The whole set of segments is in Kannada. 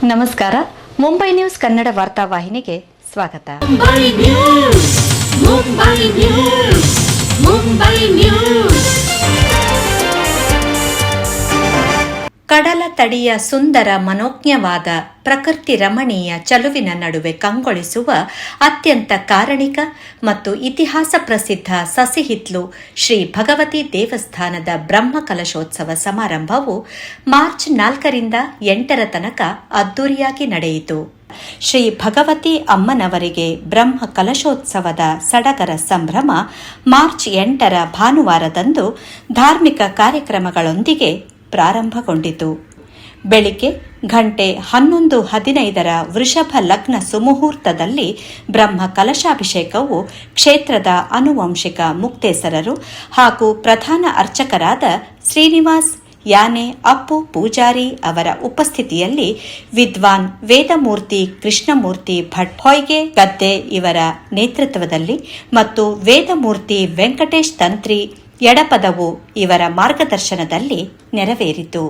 ನಮಸ್ಕಾರ. ಮುಂಬೈ ನ್ಯೂಸ್ ಕನ್ನಡ ವಾರ್ತಾವಾಹಿನಿಗೆ ಸ್ವಾಗತ. Mumbai news, Mumbai news, Mumbai news. ಕಡಲ ತಡಿಯ ಸುಂದರ ಮನೋಜ್ಞವಾದ ಪ್ರಕೃತಿ ರಮಣೀಯ ಚಲುವಿನ ನಡುವೆ ಕಂಗೊಳಿಸುವ ಅತ್ಯಂತ ಕಾರಣಿಕ ಮತ್ತು ಇತಿಹಾಸ ಪ್ರಸಿದ್ಧ ಸಸಿಹಿತ್ಲು ಶ್ರೀ ಭಗವತಿ ದೇವಸ್ಥಾನದ ಬ್ರಹ್ಮ ಕಲಶೋತ್ಸವ ಸಮಾರಂಭವು ಮಾರ್ಚ್ 4ರಿಂದ 8ರ ತನಕ ಅದ್ದೂರಿಯಾಗಿ ನಡೆಯಿತು. ಶ್ರೀ ಭಗವತಿ ಅಮ್ಮನವರಿಗೆ ಬ್ರಹ್ಮ ಕಲಶೋತ್ಸವದ ಸಡಗರ ಸಂಭ್ರಮ ಮಾರ್ಚ್ 8ರ ಭಾನುವಾರದಂದು ಧಾರ್ಮಿಕ ಕಾರ್ಯಕ್ರಮಗಳೊಂದಿಗೆ ಪ್ರಾರಂಭಗೊಂಡಿತು. ಬೆಳಿಗ್ಗೆ ಗಂಟೆ 11:15ರ ವೃಷಭ ಲಗ್ನ ಸುಮುಹೂರ್ತದಲ್ಲಿ ಬ್ರಹ್ಮ ಕಲಶಾಭಿಷೇಕವು ಕ್ಷೇತ್ರದ ಆನುವಂಶಿಕ ಮುಕ್ತೇಸರರು ಹಾಗೂ ಪ್ರಧಾನ ಅರ್ಚಕರಾದ ಶ್ರೀನಿವಾಸ್ ಯಾನೆ ಅಪ್ಪು ಪೂಜಾರಿ ಅವರ ಉಪಸ್ಥಿತಿಯಲ್ಲಿ ವಿದ್ವಾನ್ ವೇದಮೂರ್ತಿ ಕೃಷ್ಣಮೂರ್ತಿ ಭಟ್ ಹೊಯ್ಗೆ ಗದ್ದೆ ಇವರ ನೇತೃತ್ವದಲ್ಲಿ ಮತ್ತು ವೇದಮೂರ್ತಿ ವೆಂಕಟೇಶ್ ತಂತ್ರಿ ಎಡಪದವು ಇವರ ಮಾರ್ಗದರ್ಶನದಲ್ಲಿ ನೆರವೇರಿತು.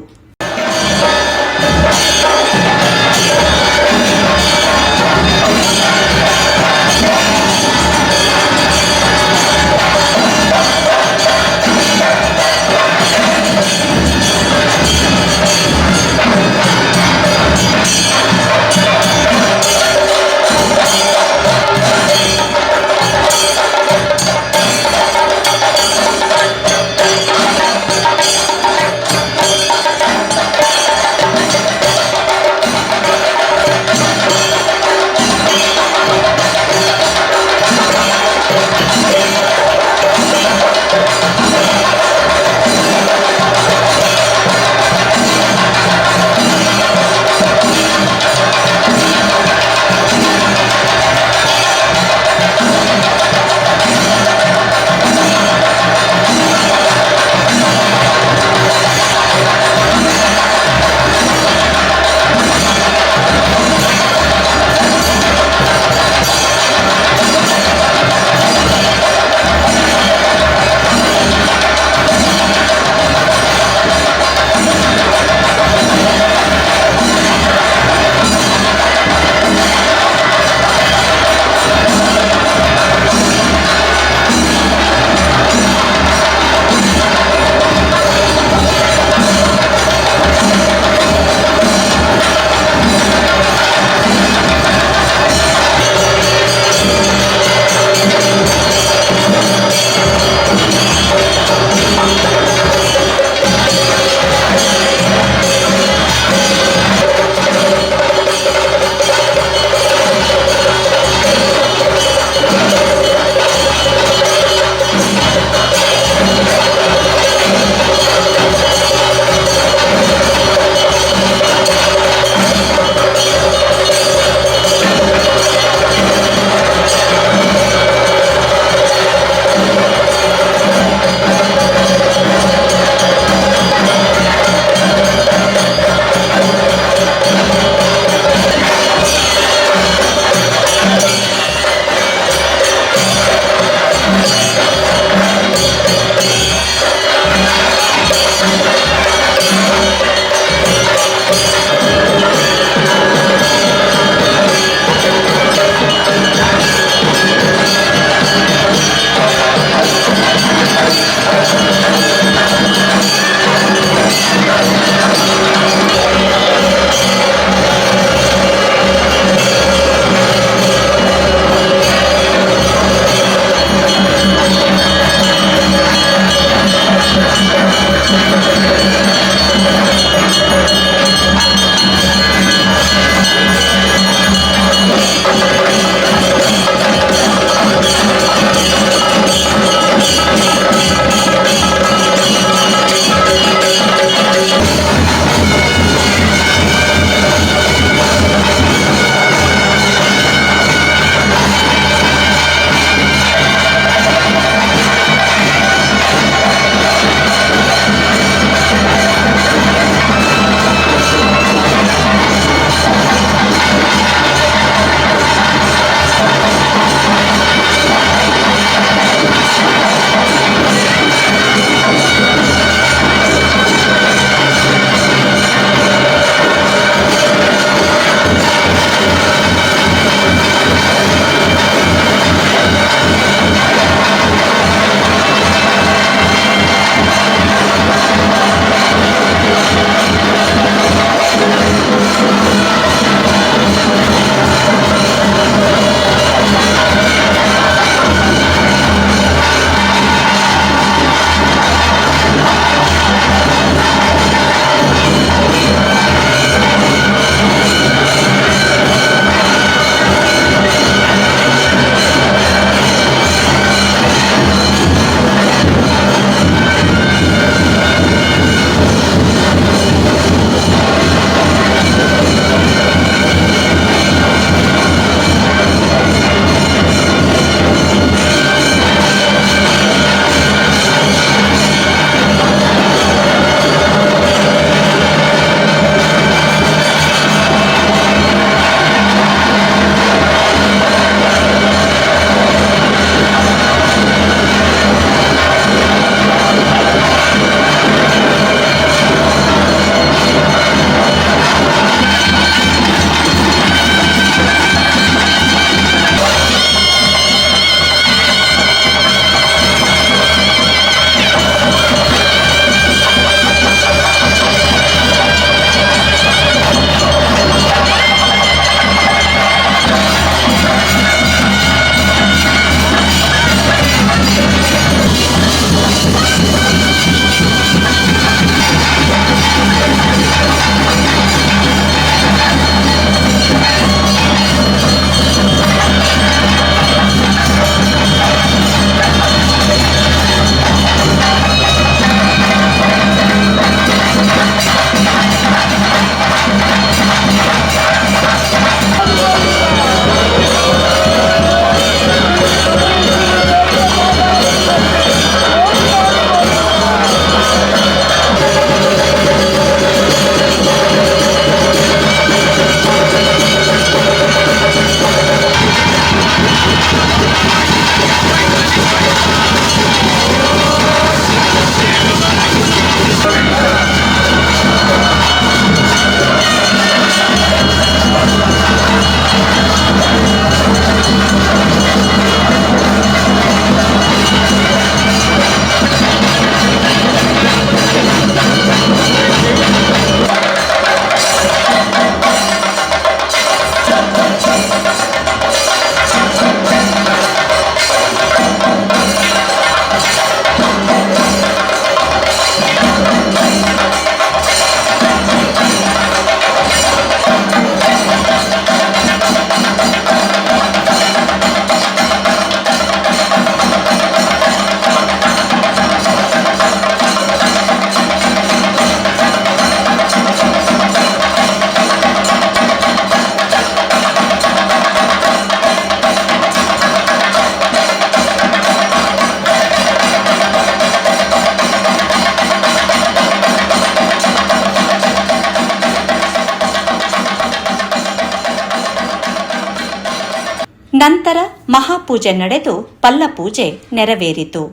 ನಂತರ ಮಹಾಪೂಜೆ ನಡೆದು ಪಲ್ಲಪೂಜೆ ನೆರವೇರಿತು.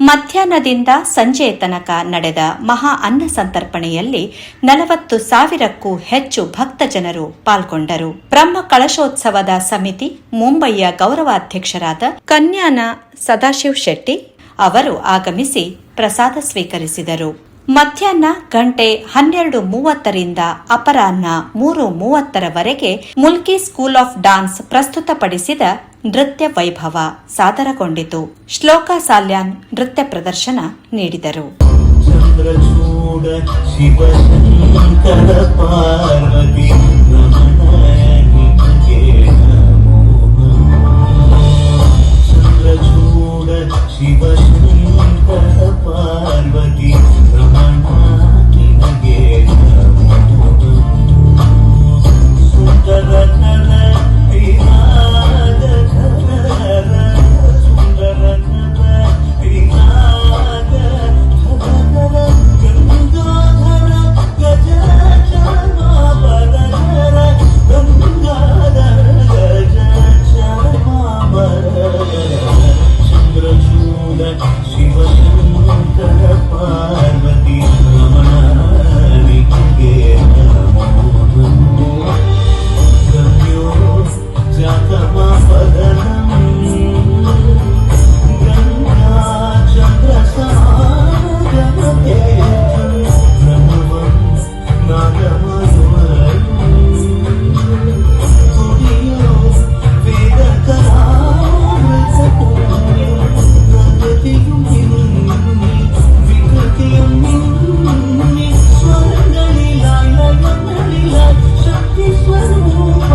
ಮಧ್ಯಾಹ್ನದಿಂದ ಸಂಜೆಯ ತನಕ ನಡೆದ ಮಹಾ ಅನ್ನ ಸಂತರ್ಪಣೆಯಲ್ಲಿ 40,000ಕ್ಕೂ ಹೆಚ್ಚು ಭಕ್ತ ಜನರು ಪಾಲ್ಗೊಂಡರು. ಬ್ರಹ್ಮ ಕಳಶೋತ್ಸವದ ಸಮಿತಿ ಮುಂಬಯಿಯ ಗೌರವಾಧ್ಯಕ್ಷರಾದ ಕನ್ಯಾನ ಸದಾಶಿವ್ ಶೆಟ್ಟಿ ಅವರು ಆಗಮಿಸಿ ಪ್ರಸಾದ ಸ್ವೀಕರಿಸಿದರು. ಮಧ್ಯಾಹ್ನ ಗಂಟೆ 12:30ರಿಂದ ಅಪರಾಹ್ನ 3:30ರವರೆಗೆ ಮುಲ್ಕಿ ಸ್ಕೂಲ್ ಆಫ್ ಡಾನ್ಸ್ ಪ್ರಸ್ತುತಪಡಿಸಿದ ನೃತ್ಯ ವೈಭವ ಸಾದರಗೊಂಡಿತು. ಶ್ಲೋಕ ಸಾಲ್ಯಾನ್ ನೃತ್ಯ ಪ್ರದರ್ಶನ ನೀಡಿದರು. ಚಂದ್ರಚೂಡ ಶಿವಶಂಕರ ಪಾರ್ವತಿ ಚಂದ್ರಚೂಡ ಶಿವಶಂಕರ ಶಂಕರ ಪಾರ್ವತಿ ರಮಣ ನಿನಗೆ ನಮೋ ಸುಂದರನರ ವಿನಾದ ಧರ ಸುಂದರನರ ವಿನಾದ ಧರ ಗಂಗಾಧರ ಗಜ ಚಾಮಾಬರಧರ ಗಂಗಾಧರ ಗಜ ಚಾಮಾಬರಧರ ಚಂದ್ರಚೂಡ ಶಿವಶಂಕರ ಪಾರ್ವತಿ ರಮಣನಿಗೆ ನಮೋ ಗಮ್ಯೋ ಜಾತಮಾಪದನಂ ಗಂಗಾ ಚಂದ್ರಸಾಗಮತೇಜಂ ಪ್ರಣವಂ ನಾಗಮಯುವಂ ತುಡಿಯೋ ವೇದಕರಾಮೃತಪುಣ್ಯಂ ಪ್ರಗತಿಯು ನಿನ್ನಿ ವಿಕೃತಿಯು ನಿನ್ನಿ ಸ್ವರ್ಗಲೀಲಾಯ ಲಯಮಲೀಲಾಯ ಶಕ್ತಿ ಸ್ವರೂಪ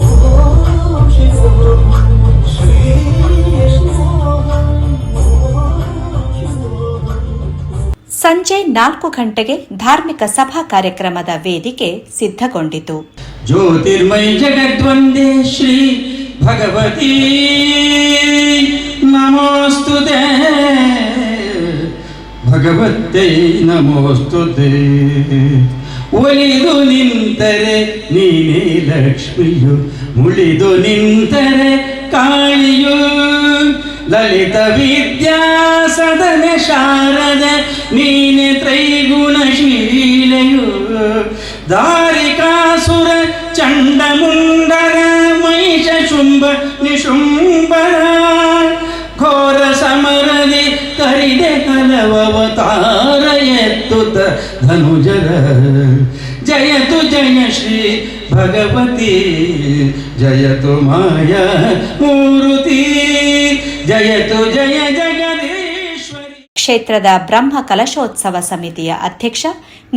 ಓಂ ಶಿವೋಹಂ ಶ್ರೀ ಶಿವೋಹಂ ಓಂ ಶಿವೋಹಂ. ಸಂಜೆ 4 ಗಂಟೆಗೆ ಧಾರ್ಮಿಕ ಸಭಾ ಕಾರ್ಯಕ್ರಮದ ವೇದಿಕೆ ಸಿದ್ಧಗೊಂಡಿತು. ज्योतिर्मय जगद्वंदे श्री भगवती नमोस्तुते भगवते नमोस्तुते ಒಲಿದು ನಿಂತರೆ ನೀನೇ ಲಕ್ಷ್ಮಿಯು ಮುಳಿದು ನಿಂತರೆ ಕಾಳಿಯು ಲಲಿತ ವಿದ್ಯಾ ಸದನ ಶಾರದ ನೀನೆ ತ್ರೈಗುಣಶೀಲೆಯು ದಾರಿಕಾಸುರ ಚಂಡಮುಂಡರ ಮಹಿಷ ಶುಂಭ ನಿಶುಂಭರ ಘೋರ ಸಮರದಿ ಕರಿದೆ ಹಲವತಾರ ಎತ್ತುತ್ತ ಧನುಜರ ಜಯತು ಜಯ ಶ್ರೀ ಭಗವತಿ ಜಯತು ಮಾಯಾ ಮೂರುತಿ ಜಯತು ಜಯ ಜಗದೀಶ್ವರಿ. ಕ್ಷೇತ್ರದ ಬ್ರಹ್ಮ ಕಲಶೋತ್ಸವ ಸಮಿತಿಯ ಅಧ್ಯಕ್ಷ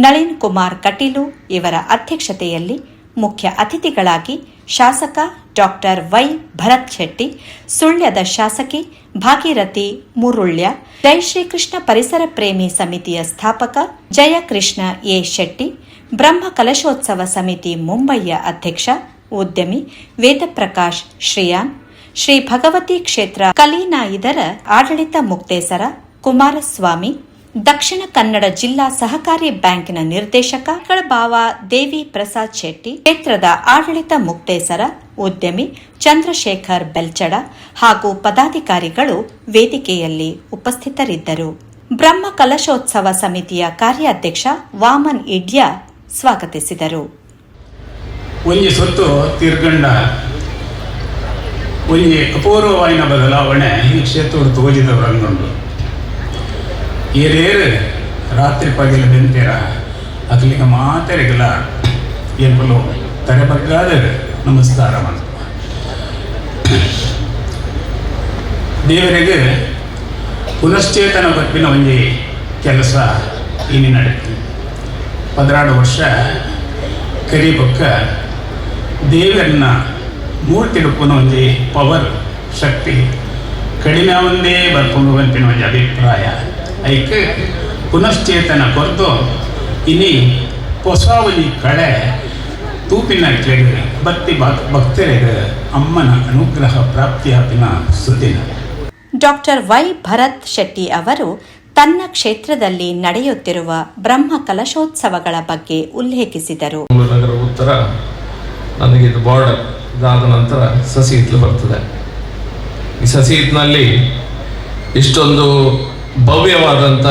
ನಳಿನ್ ಕುಮಾರ್ ಕಟೀಲು ಇವರ ಅಧ್ಯಕ್ಷತೆಯಲ್ಲಿ ಮುಖ್ಯ ಅತಿಥಿಗಳಾಗಿ ಶಾಸಕ ಡಾಕ್ಟರ್ ವೈ ಭರತ್ ಶೆಟ್ಟಿ, ಸುಳ್ಯದ ಶಾಸಕಿ ಭಾಗೀರಥಿ ಮುರುಳ್ಯ, ಜೈ ಶ್ರೀಕೃಷ್ಣ ಪರಿಸರ ಪ್ರೇಮಿ ಸಮಿತಿಯ ಸ್ಥಾಪಕ ಜಯಕೃಷ್ಣ ಎ ಶೆಟ್ಟಿ, ಬ್ರಹ್ಮ ಕಲಶೋತ್ಸವ ಸಮಿತಿ ಮುಂಬಯಿಯ ಅಧ್ಯಕ್ಷ ಉದ್ಯಮಿ ವೇದಪ್ರಕಾಶ್ ಶ್ರೀಯಾನ್, ಶ್ರೀ ಭಗವತಿ ಕ್ಷೇತ್ರ ಕಲೀನಾಯಿದರ ಆಡಳಿತ ಮುಕ್ತೇಸರ ಕುಮಾರಸ್ವಾಮಿ, ದಕ್ಷಿಣ ಕನ್ನಡ ಜಿಲ್ಲಾ ಸಹಕಾರಿ ಬ್ಯಾಂಕಿನ ನಿರ್ದೇಶಕ ಬಾವ ದೇವಿ ಪ್ರಸಾದ್ ಶೆಟ್ಟಿ, ಕ್ಷೇತ್ರದ ಆಡಳಿತ ಮುಕ್ತೇಸರ ಉದ್ಯಮಿ ಚಂದ್ರಶೇಖರ್ ಬೆಲ್ಚಡ ಹಾಗೂ ಪದಾಧಿಕಾರಿಗಳು ವೇದಿಕೆಯಲ್ಲಿ ಉಪಸ್ಥಿತರಿದ್ದರು. ಬ್ರಹ್ಮ ಕಲಶೋತ್ಸವ ಸಮಿತಿಯ ಕಾರ್ಯಾಧ್ಯಕ್ಷ ವಾಮನ್ ಇಡ್ಯ ಸ್ವಾಗತಿಸಿದರು. ಒಂಜಿ ಸೊತ್ತು ತೀರ್ಗಂಡ ಒಂಜಿ ಅಪೂರ್ವವಾಯಿನ ಬದಲಾವಣೆ ಈ ಕ್ಷೇತ್ರ ತೋಜಿದವರಂಗೊಂಡು ಏರೇರು ರಾತ್ರಿ ಪಗಲು ಬೆಂತೇರ ಅಕ್ಲಿಗೆ ಮಾತೆರೆಗಲ ಏನ್ಪಲು ತರೆಬಗ್ಗಾದ ನಮಸ್ಕಾರ ಮಾಡ ದೇವರಿಗೆ ಪುನಶ್ಚೇತನ ಬಪ್ಪಿನ ಒಂಜಿ ಕೆಲಸ ಇನ್ನು ನಡೆತು 16 ವರ್ಷ ಕರಿಬೊಕ್ಕ ದೇವರನ್ನ ಮೂರ್ತಿ ರೂಪನ ಒಂಜಿ ಪವರ್ ಶಕ್ತಿ ಕಡಿಮೆ ಒಂದೇ ಬರ್ಕೊಂಡು ಬಂತಿನ ಒಂಜಿ ಅಭಿಪ್ರಾಯ ಐಕೆ ಪುನಶ್ಚೇತನ ಕೊರತು ಇನಿ ಹೊಸ ಒಂಜಿ ಕಡೆ ತೂಪಿನ ಭಕ್ತಿ ಭಕ್ತರಿಗೆ ಅಮ್ಮನ ಅನುಗ್ರಹ ಪ್ರಾಪ್ತಿಯಾಪಿನ ಸುದ್ದಿನ. ಡಾಕ್ಟರ್ ವೈ ಭರತ್ ಶೆಟ್ಟಿ ಅವರು ತನ್ನ ಕ್ಷೇತ್ರದಲ್ಲಿ ನಡೆಯುತ್ತಿರುವ ಬ್ರಹ್ಮ ಕಲಶೋತ್ಸವಗಳ ಬಗ್ಗೆ ಉಲ್ಲೇಖಿಸಿದರು. ನಗರ ಉತ್ತರ ನನಗೆ ಇದು ಬಾರ್ಡರ್, ಇದಾದ ನಂತರ ಸಸೀತ್ಲು ಬರ್ತದೆ. ಈ ಸಸೀತ್ನಲ್ಲಿ ಇಷ್ಟೊಂದು ಭವ್ಯವಾದಂಥ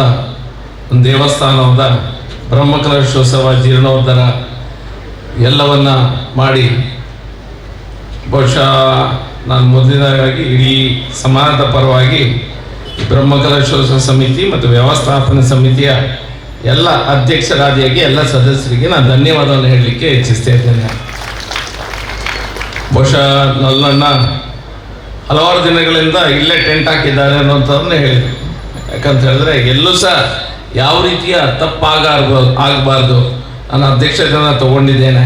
ಒಂದು ದೇವಸ್ಥಾನವಾದ ಬ್ರಹ್ಮ ಕಲಶೋತ್ಸವ ಜೀರ್ಣೋದ್ಧಾರ ಎಲ್ಲವನ್ನ ಮಾಡಿ ಬಹುಶಃ ನಾನು ಮೊದಲನೇದಾಗಿ ಇಡೀ ಸಮಾಜದ ಪರವಾಗಿ ಬ್ರಹ್ಮ ಕಲಶೋತ್ಸವ ಸಮಿತಿ ಮತ್ತು ವ್ಯವಸ್ಥಾಪನಾ ಸಮಿತಿಯ ಎಲ್ಲ ಅಧ್ಯಕ್ಷರಾದಿಯಾಗಿ ಎಲ್ಲ ಸದಸ್ಯರಿಗೆ ನಾನು ಧನ್ಯವಾದವನ್ನು ಹೇಳಲಿಕ್ಕೆ ಇಚ್ಛಿಸ್ತಾ ಇದ್ದೇನೆ. ಬಹುಶಃ ನಲ್ಲಣ್ಣ ಹಲವಾರು ದಿನಗಳಿಂದ ಇಲ್ಲೇ ಟೆಂಟ್ ಹಾಕಿದ್ದಾರೆ ಅನ್ನೋಂಥದ್ದನ್ನೇ ಹೇಳಿದರು. ಯಾಕಂತ ಹೇಳಿದ್ರೆ ಎಲ್ಲೂ ಸಹ ಯಾವ ರೀತಿಯ ಆಗಬಾರ್ದು ನಾನು ಅಧ್ಯಕ್ಷತೆಯನ್ನು ತಗೊಂಡಿದ್ದೇನೆ.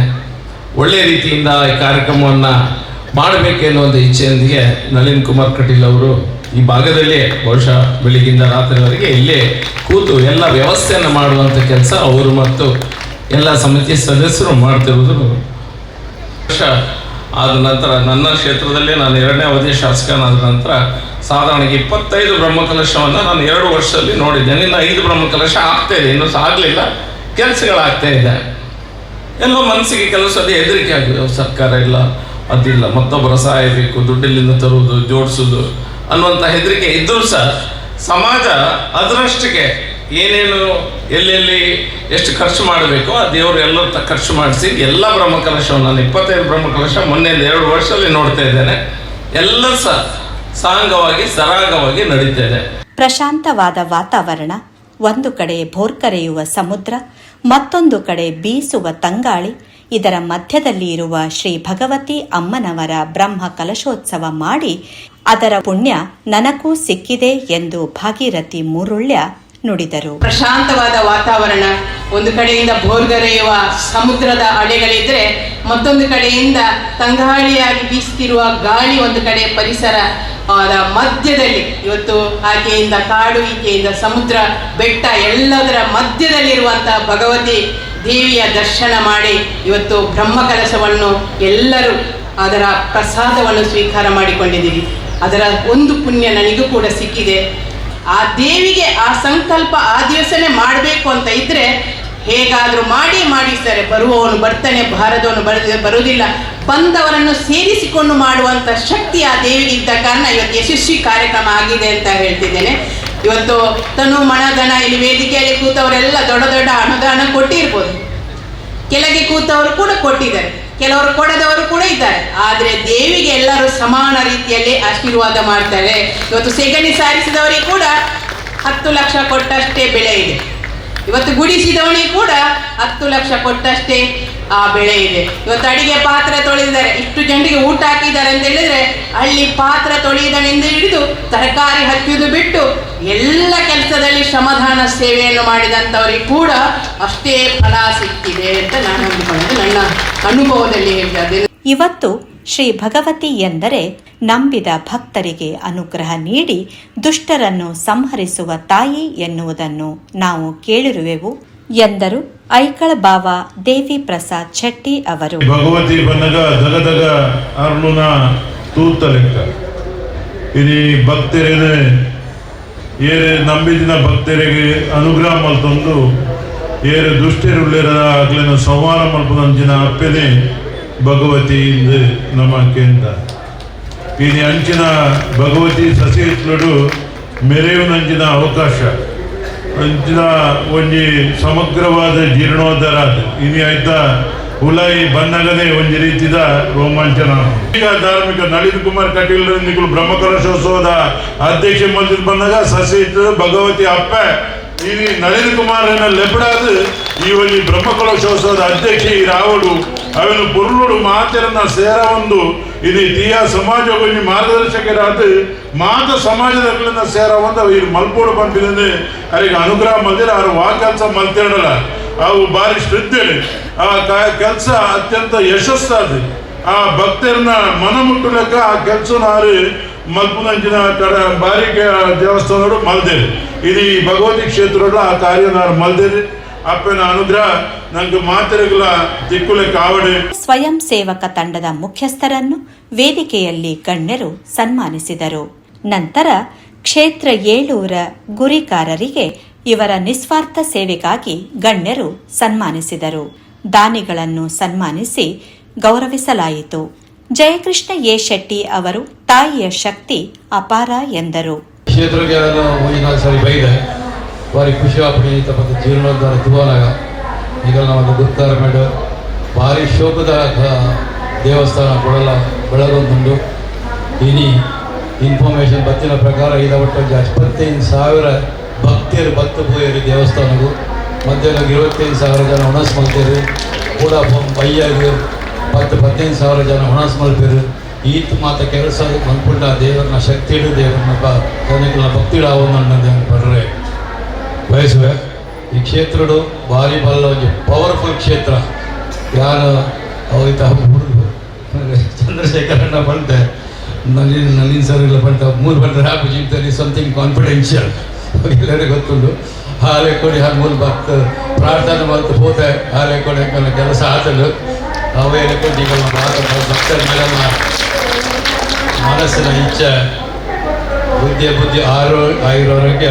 ಒಳ್ಳೆಯ ರೀತಿಯಿಂದ ಈ ಕಾರ್ಯಕ್ರಮವನ್ನು ಮಾಡಬೇಕೆನ್ನುವಂಥ ಇಚ್ಛೆಯೊಂದಿಗೆ ನಳಿನ್ ಕುಮಾರ್ ಕಟೀಲ್ ಅವರು ಈ ಭಾಗದಲ್ಲೇ ಬಹುಶಃ ಬೆಳಿಗ್ಗಿಂದ ರಾತ್ರಿವರೆಗೆ ಇಲ್ಲೇ ಕೂತು ಎಲ್ಲ ವ್ಯವಸ್ಥೆಯನ್ನು ಮಾಡುವಂಥ ಕೆಲಸ ಅವರು ಮತ್ತು ಎಲ್ಲ ಸಮಿತಿ ಸದಸ್ಯರು ಮಾಡ್ತಿರೋದು. ವರ್ಷ ಆದ ನಂತರ ನನ್ನ ಕ್ಷೇತ್ರದಲ್ಲೇ ನಾನು 2ನೇ ಅವಧಿ ಶಾಸಕನಾದ ನಂತರ ಸಾಧಾರಣ 25 ಬ್ರಹ್ಮಕಲಶವನ್ನು ನಾನು 2 ವರ್ಷದಲ್ಲಿ ನೋಡಿದ್ದೇನೆ. ಇನ್ನು 5 ಬ್ರಹ್ಮಕಲಶ ಆಗ್ತಾ ಇದೆ, ಇನ್ನೂ ಆಗಲಿಲ್ಲ, ಕೆಲಸಗಳಾಗ್ತಾ ಇದೆ. ಎಲ್ಲೋ ಮನಸ್ಸಿಗೆ ಕೆಲಸದ ಹೆದರಿಕೆ ಆಗಿದೆ, ಸರ್ಕಾರ ಇಲ್ಲ, ಅದಿಲ್ಲ, ಮತ್ತೊಬ್ಬರ ಸಹಾಯ ಬೇಕು, ದುಡ್ಡಿಲ್ಲಿಂದ ತರುವುದು, ಜೋಡಿಸೋದು ಅನ್ನುವಂಥ ಹೆದರಿಕೆ ಇದ್ದರೂ ಸಹ ಸಮಾಜ ಅದರಷ್ಟಕ್ಕೆ ಏನೇನು ಎಲ್ಲೆಲ್ಲಿ ಎಷ್ಟು ಖರ್ಚು ಮಾಡಬೇಕು ಆ ದೇವರು ಎಲ್ಲರೂ ಖರ್ಚು ಮಾಡಿಸಿ ಎಲ್ಲ ಬ್ರಹ್ಮಕಲಶವನ್ನು ನಾನು 25 ಬ್ರಹ್ಮಕಲಶ ಮೊನ್ನೆ 2 ವರ್ಷದಲ್ಲಿ ನೋಡ್ತಾ ಇದ್ದೇನೆ. ಎಲ್ಲ ಸಹ ಸಾಂಗವಾಗಿ ಸರಾಗವಾಗಿ ನಡೀತಾ ಇದೆ. ಪ್ರಶಾಂತವಾದ ವಾತಾವರಣ, ಒಂದು ಕಡೆ ಭೋರ್ಕರೆಯುವ ಸಮುದ್ರ, ಮತ್ತೊಂದು ಕಡೆ ಬೀಸುವ ತಂಗಾಳಿ, ಇದರ ಮಧ್ಯದಲ್ಲಿ ಇರುವ ಶ್ರೀ ಭಗವತಿ ಅಮ್ಮನವರ ಬ್ರಹ್ಮ ಕಲಶೋತ್ಸವ ಮಾಡಿ ಅದರ ಪುಣ್ಯ ನನಗೂ ಸಿಕ್ಕಿದೆ ಎಂದು ಭಾಗೀರಥಿ ಮೂರುಳ್ಯ ನುಡಿದರು. ಪ್ರಶಾಂತವಾದ ವಾತಾವರಣ, ಒಂದು ಕಡೆಯಿಂದ ಭೋರ್ಗರೆಯುವ ಸಮುದ್ರದ ಅಲೆಗಳಿದ್ರೆ ಮತ್ತೊಂದು ಕಡೆಯಿಂದ ತಂಗಾಳಿಯಾಗಿ ಬೀಸುತ್ತಿರುವ ಗಾಳಿ, ಒಂದು ಕಡೆ ಪರಿಸರ ಮಧ್ಯದಲ್ಲಿ ಇವತ್ತು ಆಕೆಯಿಂದ ಕಾಡು, ಈಕೆಯಿಂದ ಸಮುದ್ರ, ಬೆಟ್ಟ, ಎಲ್ಲದರ ಮಧ್ಯದಲ್ಲಿರುವಂತಹ ಭಗವತಿ ದೇವಿಯ ದರ್ಶನ ಮಾಡಿ ಇವತ್ತು ಬ್ರಹ್ಮಕಲಶವನ್ನು ಎಲ್ಲರೂ ಅದರ ಪ್ರಸಾದವನ್ನು ಸ್ವೀಕಾರ ಮಾಡಿಕೊಂಡಿದ್ದೀವಿ. ಅದರ ಒಂದು ಪುಣ್ಯ ನನಗೂ ಕೂಡ ಸಿಕ್ಕಿದೆ. ಆ ದೇವಿಗೆ ಆ ಸಂಕಲ್ಪ ಆ ದಿವಸನೇ ಮಾಡಬೇಕು ಅಂತ ಇದ್ರೆ ಹೇಗಾದರೂ ಮಾಡಿಸ್ತಾರೆ. ಬರುವವನು ಬರ್ತಾನೆ, ಬಾರದವನು ಬರುವುದಿಲ್ಲ. ಬಂದವರನ್ನು ಸೇರಿಸಿಕೊಂಡು ಮಾಡುವಂಥ ಶಕ್ತಿ ಆ ದೇವಿಗೆ ಇದ್ದ ಕಾರಣ ಇವತ್ತು ಯಶಸ್ವಿ ಕಾರ್ಯಕ್ರಮ ಆಗಿದೆ ಅಂತ ಹೇಳ್ತಿದ್ದೇನೆ. ಇವತ್ತು ತನು ಮಣಧನ ಇಲ್ಲಿ ವೇದಿಕೆಯಲ್ಲಿ ಕೂತವರೆಲ್ಲ ದೊಡ್ಡ ದೊಡ್ಡ ಅನುದಾನ ಕೊಟ್ಟಿರ್ಬೋದು, ಕೆಳಗೆ ಕೂತವರು ಕೂಡ ಕೊಟ್ಟಿದ್ದಾರೆ, ಕೆಲವರು ಕೊಡದವರು ಕೂಡ ಇದ್ದಾರೆ. ಆದರೆ ದೇವಿಗೆ ಎಲ್ಲರೂ ಸಮಾನ ರೀತಿಯಲ್ಲಿ ಆಶೀರ್ವಾದ ಮಾಡ್ತಾರೆ. ಇವತ್ತು ಸೆಗಣಿ ಸಾರಿಸಿದವರಿಗೆ ಕೂಡ 10 ಲಕ್ಷ ಕೊಟ್ಟಷ್ಟೇ ಬೆಳೆ ಇದೆ. ಇವತ್ತು ಗುಡಿಸಿದವನಿಗೆ ಕೂಡ 10 ಲಕ್ಷ ಕೊಟ್ಟಷ್ಟೇ ಆ ಬೆಳೆ ಇದೆ. ಇವತ್ತು ಅಡಿಗೆ ಪಾತ್ರ ತೊಳೆದಿದ್ದಾರೆ, ಇಷ್ಟು ಜನರಿಗೆ ಊಟ ಹಾಕಿದ್ದಾರೆ ಅಂತ ಹೇಳಿದ್ರೆ ಅಲ್ಲಿ ಪಾತ್ರ ತೊಳೆಯುವುದರಿಂದ ಹಿಡಿದು ತರಕಾರಿ ಹಚ್ಚುವುದು ಬಿಟ್ಟು ಎಲ್ಲ ಕೆಲಸದಲ್ಲಿ ಶ್ರಮದಾನ ಸೇವೆಯನ್ನು ಮಾಡಿದಂಥವರಿಗೆ ಕೂಡ ಅಷ್ಟೇ ಫಲ ಸಿಕ್ಕಿದೆ ಅಂತ ನಾನು ಅಂದುಕೊಳ್ಳೋದು ನನ್ನ ಅನುಭವದಲ್ಲಿ ಹೇಳ್ತೇನೆ. ಇವತ್ತು ಶ್ರೀ ಭಗವತಿ ಎಂದರೆ ನಂಬಿದ ಭಕ್ತರಿಗೆ ಅನುಗ್ರಹ ನೀಡಿ ದುಷ್ಟರನ್ನು ಸಂಹರಿಸುವ ತಾಯಿ ಎನ್ನುವುದನ್ನು ನಾವು ಕೇಳಿರುವೆವು ಎಂದರು ಐಕಳ ಬಾವ ದೇವಿ ಪ್ರಸಾದ್ ಶೆಟ್ಟಿ ಅವರು. ಭಗವತಿ ಬನ್ನಗ ದಗದಗ ಅರ್ಲುನ ತೂತ ಲೆಕ್ಕ ಇದು ಭಕ್ತರಿಗೆ ಏರೆ ನಂಬಿದಿನ ಭಕ್ತರಿಗೆ ಅನುಗ್ರಹ ಮಲ್ತೊಂದು ಏರೆ ದುಷ್ಟರುಳ್ಳಿರ ಆಗ್ಲಿನ ಸಂಹಾರ ಮಲ್ಪದಂಚಿನ ಅಪ್ಪೆನೆ ಭಗವತಿ ಇಂದು ನಮ್ಮ ಕೇಂದ್ರ ಇದು ಅಂಚಿನ ಭಗವತಿ ಸಸಿಲು ಮೆರೆಯುವಂಚಿನ ಅವಕಾಶ ಅಂಚಿನ ಒಂಜಿ ಸಮಗ್ರವಾದ ಜೀರ್ಣೋದ್ಧಾರ ಇನಿ ಆಯ್ತ ಹುಲಾಯಿ ಬನ್ನಗದೆ ಒಂದು ರೀತಿದ ರೋಮಾಂಚನ. ಈಗ ಧಾರ್ಮಿಕ ನಳಿನ್ ಕುಮಾರ್ ಕಟೀಲ್ ನಿಗಳು ಬ್ರಹ್ಮಕಲಶೋತ್ಸವದ ಅಧ್ಯಕ್ಷ ಮಂದಿರ ಬಂದಾಗ ಸಸಿ ಭಗವತಿ ಅಪ್ಪ ini ನಳಿನ್ ಕುಮಾರ್ ಲೆಪಡಾದ ಈ ಒಂದು ಬ್ರಹ್ಮಕಲಶೋತ್ಸವದ ಅಧ್ಯಕ್ಷ ಈ ರಾವಡು ಅವನು ಪುರುಳುಡು ಮಾತೆರನ್ನ ಸೇರ ಒಂದು ಇದು ತೀಯ ಸಮಾಜ ಮಾರ್ಗದರ್ಶಕರಾದ ಮಾತ ಸಮಾಜದ ಸೇರ ಒಂದು ಇವ್ರು ಮಲ್ಪೋಡು ಬಂದಿದೆ ಅವರಿಗೆ ಅನುಗ್ರಹ ಮಲ್ದಿರ ಅವ್ರ ವಾ ಕೆಲಸ ಮಲ್ತಿರಲ್ಲ ಅವು ಭಾರಿ ಶ್ರದ್ಧೆಲೆ ಆ ಕೆಲಸ ಅತ್ಯಂತ ಯಶಸ್ಸಾದ ಆ ಭಕ್ತರನ್ನ ಮನ ಮುಟ್ಟಲಕ್ಕ ಆ ಕೆಲಸನ ಆರು ಮಲ್ಪುನಂಚಿನ ಕಡ ಬಾರಿಕೆ ದೇವಸ್ಥಾನಗಳು ಮಲ್ದೇರಿ ಇದು ಈ ಭಗವತಿ ಕ್ಷೇತ್ರಗಳು ಆ ಕಾರ್ಯನಾರು ಮಲ್ದೇರಿ ಅಪ್ಪನ ಅನುಗ್ರಹ ನಂಗೆ ಮಾತೆರೆಗಳ ದಿಕ್ಕುಲೆ ಕಾವಡೆ. ಸ್ವಯಂ ಸೇವಕ ತಂಡದ ಮುಖ್ಯಸ್ಥರನ್ನು ವೇದಿಕೆಯಲ್ಲಿ ಗಣ್ಯರು ಸನ್ಮಾನಿಸಿದರು. ನಂತರ ಕ್ಷೇತ್ರ 7 ಗುರಿಕಾರರಿಗೆ ಇವರ ನಿಸ್ವಾರ್ಥ ಸೇವೆಗಾಗಿ ಗಣ್ಯರು ಸನ್ಮಾನಿಸಿದರು. ದಾನಿಗಳನ್ನು ಸನ್ಮಾನಿಸಿ ಗೌರವಿಸಲಾಯಿತು. ಜಯಕೃಷ್ಣ ಎ ಶೆಟ್ಟಿ ಅವರು ತಾಯಿಯ ಶಕ್ತಿ ಅಪಾರ ಎಂದರು. ಕ್ಷೇತ್ರಕ್ಕೆ ನಾಲ್ಕು ಸಾರಿ ಬೈದೆ ಬಾರಿ ಖುಷಿ ಆಪಡಿತ ಮತ್ತು ಜೀರ್ಣೋದ್ಧಾರ ತುವಾಲಾಗ ಈಗ ನಮ್ಮ ಗುರುತಾರ ಮೇಡ ಭಾರಿ ಶೋಕದ ದೇವಸ್ಥಾನ ಕೊಡಲ ಬೆಳಗೊಂದುಂಡು ಇನಿ ಇನ್ಫಾರ್ಮೇಷನ್ ಬತ್ತಿನ ಪ್ರಕಾರ ಇದ ಒಟ್ಟು 75,000 ಭಕ್ತಿಯರು ಭಕ್ತ ಹೋಯರು ದೇವಸ್ಥಾನಗೂ ಮಧ್ಯಾಹ್ನ 25,000 ಜನ ಹುಣಸ್ ಮಲ್ತೇರು ಕೂಡ ಬೈಯಾಗ 10-15,000 ಜನ ಹುಣಸ್ ಮಲ್ಪೇರು. ಈತ್ ಮಾತ ಕೆಲಸ ಬಂದ್ಬಿಟ್ಟ ದೇವರನ್ನ ಶಕ್ತಿ ಇಡು ದೇವರನ್ನ ಜನಗಳ ಭಕ್ತಿ ಆವೊಂದು ಬರ್ರೆ ಬಯಸುವೆ. ಈ ಕ್ಷೇತ್ರಡು ಭಾರಿ ಬಲ್ಲ ಒಂದು ಪವರ್ಫುಲ್ ಕ್ಷೇತ್ರ. ಯಾರು ಅವರಿತ ಚಂದ್ರಶೇಖರಣ್ಣ ಬಂದೆ ನಲ್ಲಿನ ಸರ್ ಇಲ್ಲ ಪಂಡ ಮೂರು ಬಂದ್ರೆ ಹಾಕು ಜೀವಿತದಲ್ಲಿ ಸಮಥಿಂಗ್ ಕಾನ್ಫಿಡೆನ್ಷಿಯಲ್ ಎಲ್ಲರಿಗೂ ಗೊತ್ತುಂಟು. ಹಾಲೆ ಕೊಡಿ ಹಾಗೆ ಮೂರು ಭಕ್ತ ಪ್ರಾರ್ಥನೆ ಮಾಡ್ತು ಹೋದೆ ಹಾಲೆ ಕೊಡಿ ಕೆಲಸ ಆತಲು ಅವೇ ಕೊಡಿ ಭಕ್ತರ ಮೇಲೆ ಮನಸ್ಸಿನ ಇಚ್ಛೆ ಬುದ್ಧಿ ಆಯುರೋಗ್ಯ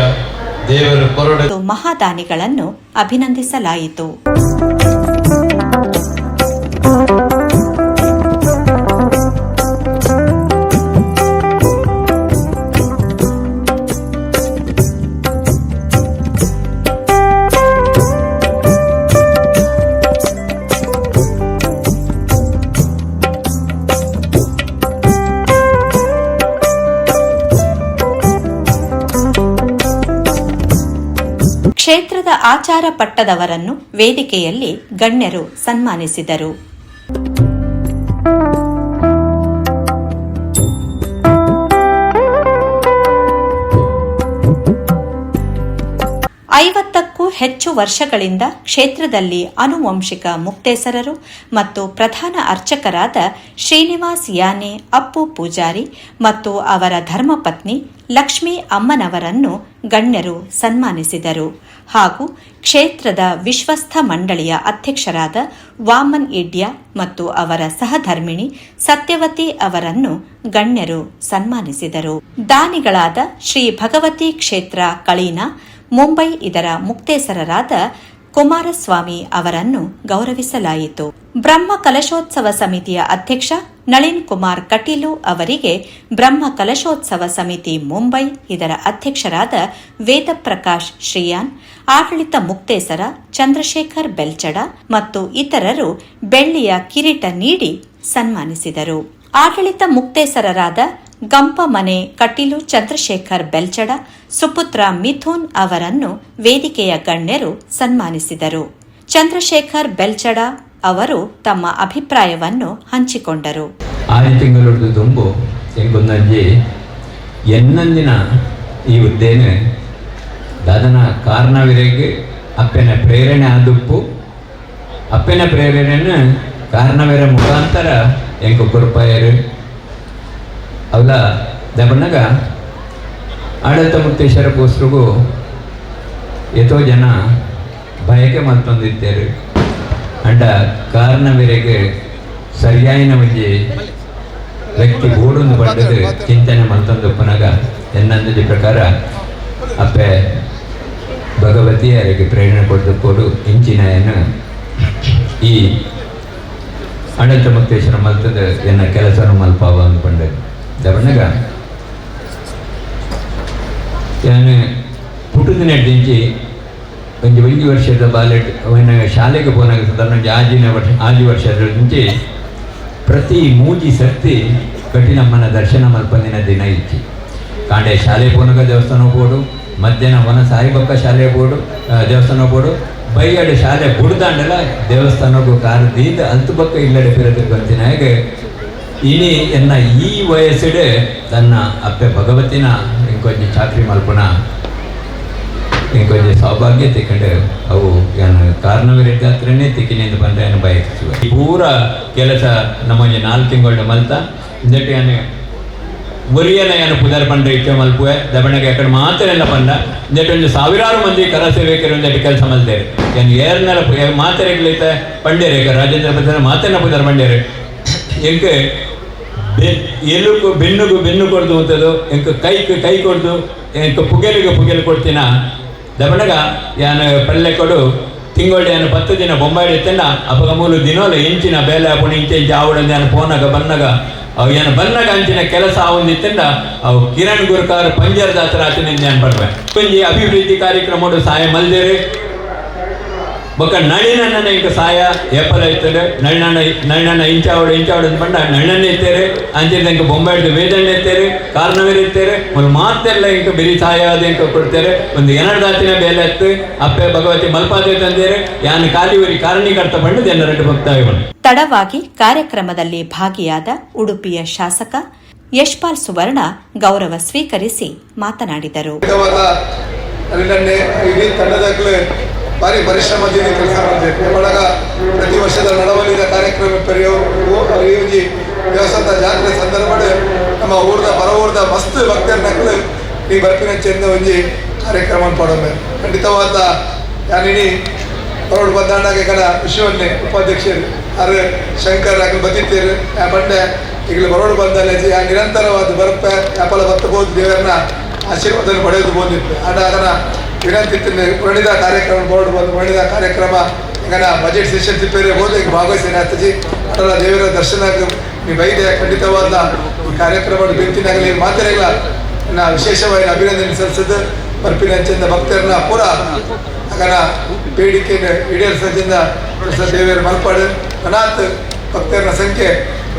ದೇವರು ಕೊರಡ ಮಹಾದಾನಿಗಳನ್ನು ಅಭಿನಂದಿಸಲಾಯಿತು. ಕ್ಷೇತ್ರದ ಆಚಾರ ಪಟ್ಟದವರನ್ನು ವೇದಿಕೆಯಲ್ಲಿ ಗಣ್ಯರು ಸನ್ಮಾನಿಸಿದರು. ಕ್ಕೂ ಹೆಚ್ಚು ವರ್ಷಗಳಿಂದ ಕ್ಷೇತ್ರದಲ್ಲಿ ಆನುವಂಶಿಕ ಮುಕ್ತೇಸರರು ಮತ್ತು ಪ್ರಧಾನ ಅರ್ಚಕರಾದ ಶ್ರೀನಿವಾಸ್ ಯಾನೆ ಅಪ್ಪು ಪೂಜಾರಿ ಮತ್ತು ಅವರ ಧರ್ಮಪತ್ನಿ ಲಕ್ಷ್ಮೀ ಅಮ್ಮನವರನ್ನು ಗಣ್ಯರು ಸನ್ಮಾನಿಸಿದರು ಹಾಗೂ ಕ್ಷೇತ್ರದ ವಿಶ್ವಸ್ಥ ಮಂಡಳಿಯ ಅಧ್ಯಕ್ಷರಾದ ವಾಮನ್ ಇಡ್ಯ ಮತ್ತು ಅವರ ಸಹಧರ್ಮಿಣಿ ಸತ್ಯವತಿ ಅವರನ್ನು ಗಣ್ಯರು ಸನ್ಮಾನಿಸಿದರು. ದಾನಿಗಳಾದ ಶ್ರೀ ಭಗವತಿ ಕ್ಷೇತ್ರ ಕಳೀನ ಮುಂಬೈ ಇದರ ಮುಕ್ತೇಸರರಾದ ಕುಮಾರಸ್ವಾಮಿ ಅವರನ್ನು ಗೌರವಿಸಲಾಯಿತು. ಬ್ರಹ್ಮ ಕಲಶೋತ್ಸವ ಸಮಿತಿಯ ಅಧ್ಯಕ್ಷ ನಳಿನ್ ಕುಮಾರ್ ಕಟೀಲು ಅವರಿಗೆ ಬ್ರಹ್ಮ ಕಲಶೋತ್ಸವ ಸಮಿತಿ ಮುಂಬೈ ಇದರ ಅಧ್ಯಕ್ಷರಾದ ವೇದಪ್ರಕಾಶ್ ಶ್ರೀಯಾನ್, ಆಡಳಿತ ಮುಕ್ತೇಸರ ಚಂದ್ರಶೇಖರ್ ಬೆಲ್ಚಡ ಮತ್ತು ಇತರರು ಬೆಳ್ಳಿಯ ಕಿರೀಟ ನೀಡಿ ಸನ್ಮಾನಿಸಿದರು. ಆಡಳಿತ ಮುಕ್ತೇಸರರಾದ ಗಂಪಮನೆ ಕಟೀಲು ಚಂದ್ರಶೇಖರ್ ಬೆಲ್ಚಡ, ಸುಪುತ್ರ ಮಿಥುನ್ ಅವರನ್ನು ವೇದಿಕೆಯ ಗಣ್ಯರು ಸನ್ಮಾನಿಸಿದರು. ಚಂದ್ರಶೇಖರ್ ಬೆಲ್ಚಡ ಅವರು ತಮ್ಮ ಅಭಿಪ್ರಾಯವನ್ನು ಹಂಚಿಕೊಂಡರು. ಆರು ತಿಂಗಳು ತುಂಬು ಎಂಗೊಂದಂಜಿ ಎನ್ನಂದಿನ ಈ ಉದ್ದೇನೆ ದಾದನ ಕಾರಣವಿರೆಗೆ ಅಪ್ಪನ ಪ್ರೇರಣೆ ಆದುಪ್ಪು ಅಪ್ಪನ ಪ್ರೇರಣೆಯನ್ನು ಕಾರಣವಿರ ಮುಖಾಂತರ ಎಂಕ ಕುರುಪಾಯರು ಅವಲ ದಬಣ್ಣಗ ಆಡಳಿತ ಮುಕ್ತೇಶ್ವರ ಪೋಸ್ಟ್ರಿಗೂ ಎಷ್ಟೋ ಜನ ಬಯಕೆ ಮಲ್ತೊಂದಿದ್ದೇರು ಅಂಡ ಕಾರಣವಿರೆಗೆ ಸರಿಯಾಯಿನ ಒಂಜಿ ವ್ಯಕ್ತಿ ಬೋಡೊಂದು ಪಡ್ಡದು ಚಿಂತನೆ ಮಲ್ತೊಂದುಪ್ಪನಾಗ ಎನ್ನಂದಜಿ ಪ್ರಕಾರ ಅಪ್ಪೆ ಭಗವತಿಯರಿಗೆ ಪ್ರೇರಣೆ ಕೊಡು ಇಂಚಿನ ಈ ಆಡಳಿತ ಮುಕ್ತೇಶ್ವರ ಮಲ್ತದ ಎನ್ನ ಕೆಲಸ ಮಲ್ಪಾವ ಅಂದ್ಕೊಂಡೆ ದಬಣ್ಣಗ ನಾನು ಹುಟ್ಟುದ ನೆಡ್ದಿಂಚಿ ಒಂದು ವರ್ಷದ ಬಾಲೆಟ್ ಶಾಲೆಗೆ ಹೋದಾಗ ಸಾಧಾರಣ ಆಜಿ ವರ್ಷದ నుంచి ಪ್ರತಿ ಮೂಜಿ ಸರ್ತಿ ಕಠಿಣಮ್ಮನ ದರ್ಶನ ಮಲ್ಪಂದಿನ ದಿನ ಇಚ್ಚಿ ಕಾಂಡೆ ಶಾಲೆ ಪೋನಾಗ ದೇವಸ್ಥಾನ ಹೋಗ್ಬೋದು, ಮಧ್ಯಾಹ್ನ ವನ ಸಾಯಿಬಕ್ಕ ಶಾಲೆ ಬೋಡು ದೇವಸ್ಥಾನ ಬೋಡು, ಬೈಯಡೆ ಶಾಲೆ ಬುಡ್ದಾಂಡೆಲ್ಲ ದೇವಸ್ಥಾನಕ್ಕೂ ಕಾರದೀದ ಅಲ್ತು ಬಕ್ಕ ಇಲ್ಲಡೆ ಪಿರದಕ್ಕೆ ಬಂತಿನ ಹಾಗೆ ಇನಿ ಎನ್ನ ಈ ವಯಸ್ಸಿಡೆ ತನ್ನ ಅಪ್ಪೆ ಭಗವತಿನ ಇಂಕೊಂಚ ಚಾಕ್ರಿ ಮಲ್ಪನ ಇಂಕೊಂಚ ಸೌಭಾಗ್ಯ ತಿಕ್ಕಂಡು ಅವು ಏನು ಕಾರಣವಿರಕ್ಕೆ ಹತ್ರನೇ ತಿಕ್ಕಿನಿಂದ ಬಂದ್ರೆ ಏನು ಬಯಸುವ ಪೂರ ಕೆಲಸ ನಮಗೆ 4 ತಿಂಗಳು ಮಲ್ತ ಇಂದಟ್ಟು ಏನು ಒರಿಯನ ಏನು ಪುದರ್ ಪಂಡ್ರೆ ಇಚ್ಛೆ ಮಲ್ಪುವೆ ದಬಣ್ಣಗೆ ಅಕಡೆ ಮಾತ್ರ ಎಲ್ಲ ಪಂಡ ಇಂದಟ್ಟು ಒಂದು 1000 ಮಂದಿ ಕರ ಸೇವಕರು ಇಂದಟ್ಟು ಕೆಲಸ ಮಲ್ತೇವೆ ಏನು ಏರ್ನೆಲ್ಲ ಮಾತೆರೆಗ್ಲೈತೆ ಪಂಡೇರೆ ರಾಜೇಂದ್ರ ಪ್ರಧಾನ ಮಾತೆನ ಪುದರ್ ಪಂಡೇರೆ ಎಂಕ ಎಲುಗು ಬೆನ್ನು ಕೊಡ್ದು ಅಂತದ್ದು ಎಂಕ ಕೈ ಕೊಡ್ದು ಎಂಕ ಪುಗೆಲು ಕೊಡ್ತೀನ ದಬಣ್ಣಗ ಯಾನು ಪಲ್ಲೆ ಕೊಡು ತಿಂಗಳು ಏನು 10 ದಿನ ಬೊಂಬಾಯಿ ಎತ್ತಂಡ ಅಪಗ ಮೂಲು ದಿನೋಲ ಇಂಚಿನ ಬೇಲೆ ಅಪುಣ ಇಂಚೆ ಆವಡಂದ ಏನು ಪೋನಾಗ ಬನ್ನಗ ಅವು ಏನು ಬನ್ನಗ ಅಂಚಿನ ಕೆಲಸ ಆವೊಂದಿತ್ತಂಡ ಅವು ಕಿರಣ್ ಗುರುಕಾರ ಪಂಜರದ ಹತ್ರ ಆತನಿಂದ ಏನು ಪಡ್ವೆ ಒಂಜಿ ಅಭಿವೃದ್ಧಿ ಕಾರ್ಯಕ್ರಮ ಸಹಾಯ ಮಲ್ದೇರಿ ಬೊಕ್ಕ ನಳಿನನ್ನ ಇಂಕ ಸಹಾಯ ಏಪಲ ಇರ್ತದೆ ನಳಿನನ್ನ ಇಂಚಾವಡು ಬಂಡ ನಳಿನನ್ನ ಇರ್ತೇರೆ ಅಂಚಿದ ಇಂಕ ಬೊಂಬಾಯ್ದು ವೇದಣ್ಣ ಇರ್ತೇರೆ ಕಾರಣವೇರು ಇರ್ತೇರೆ ಒಂದು ಮಾತೆಲ್ಲ ಇಂಕ ಬಿರಿ ಸಹಾಯ ಆದ ಇಂಕ ಕೊಡ್ತೇರೆ ಒಂದು ಏನರ್ದಾತಿನ ಬೇಲೆ ಎತ್ತು ಅಪ್ಪೆ ಭಗವತಿ ಮಲ್ಪಾದೆ ತಂದೇರೆ ಯಾನು ಕಾಲಿವರಿ ಕಾರಣೀಕರ್ತ ಬಂಡು ಜನರಟ್ಟು ಭಕ್ತಾಯ ತಡವಾಗಿ ಕಾರ್ಯಕ್ರಮದಲ್ಲಿ ಭಾಗಿಯಾದ ಉಡುಪಿಯ ಶಾಸಕ ಯಶ್ಪಾಲ್ ಸುವರ್ಣ ಗೌರವ ಸ್ವೀಕರಿಸಿ ಮಾತನಾಡಿದರು. ಭಾರಿ ಪರಿಶ್ರಮದಿಂದ ಕೆಲಸ ಮಾಡ್ತೇವೆ. ಒಳಗ ಪ್ರತಿ ವರ್ಷದ ನಡವಳಿದ ಕಾರ್ಯಕ್ರಮ ಪರಿಯೋಜಿ ದೇವಸ್ಥಾನ ಜಾತ್ರೆ ಸಂದರ್ಭ ನಮ್ಮ ಊರ್ದ ಬರ ಊರ್ದ ಮಸ್ತ್ ಭಕ್ತರ ನಕಲು ಈ ಬರ್ಪಿನ ಚೆಂದ ಒಂಜಿ ಕಾರ್ಯಕ್ರಮ ಪಡೋದು ಖಂಡಿತವಾದ ಯಾನಿನಿ ಹೊರಡು ಬಂದಾಂಡಾಗ ಕಡ ವಿಶ್ವನ್ನೇ ಉಪಾಧ್ಯಕ್ಷರು ಅರು ಶಂಕರ್ ಆಗಲು ಬದಿತ್ತೇರು ಆ ಬಂಡೆ ಈಗಲೂ ಹೊರಡು ಬಂದಲ್ಲಿ ಆ ನಿರಂತರವಾದ ಬರಪ ವ್ಯಾಪಾರ ಬತ್ತಬಹುದು ದೇವರನ್ನ ಆಶೀರ್ವಾದ ಪಡೆಯೋದು ಬಂದಿತ್ತು ಆಡಾಗನ ವಿನಂತಿ ಹೊರಡಿದ ಕಾರ್ಯಕ್ರಮ ಬೋರ್ಡ್ ಬಂದು ಹೊರಡಿದ ಕಾರ್ಯಕ್ರಮ ಈಗ ಬಜೆಟ್ ಸೆಷನ್ ತಿಪ್ಪೇರಿ ಹೋದ ಈಗ ಭಾಗವಹಿಸ್ತೇನೆ ಅತ್ತಜಿ ಅದರ ದೇವರ ದರ್ಶನ ನೀವು ಬೈದೆ ಖಂಡಿತವಾದ ಈ ಕಾರ್ಯಕ್ರಮ ಬೆಂತಿನಾಗಲಿ ಮಾತಿರಲ್ಲ ನಾ ವಿಶೇಷವಾಗಿ ಅಭಿನಂದನೆ ಸಲ್ಲಿಸಿದ್ದು ಬರ್ಪಿನ ಚಂದ ಭಕ್ತರನ್ನ ಪೂರ ಆಗನ ಬೇಡಿಕೆ ಈಡೇರಿಸೋದ್ರಿಂದ ದೇವರ ಮಲ್ಪಾಡು ಅನಾಥ ಭಕ್ತರನ ಸಂಖ್ಯೆ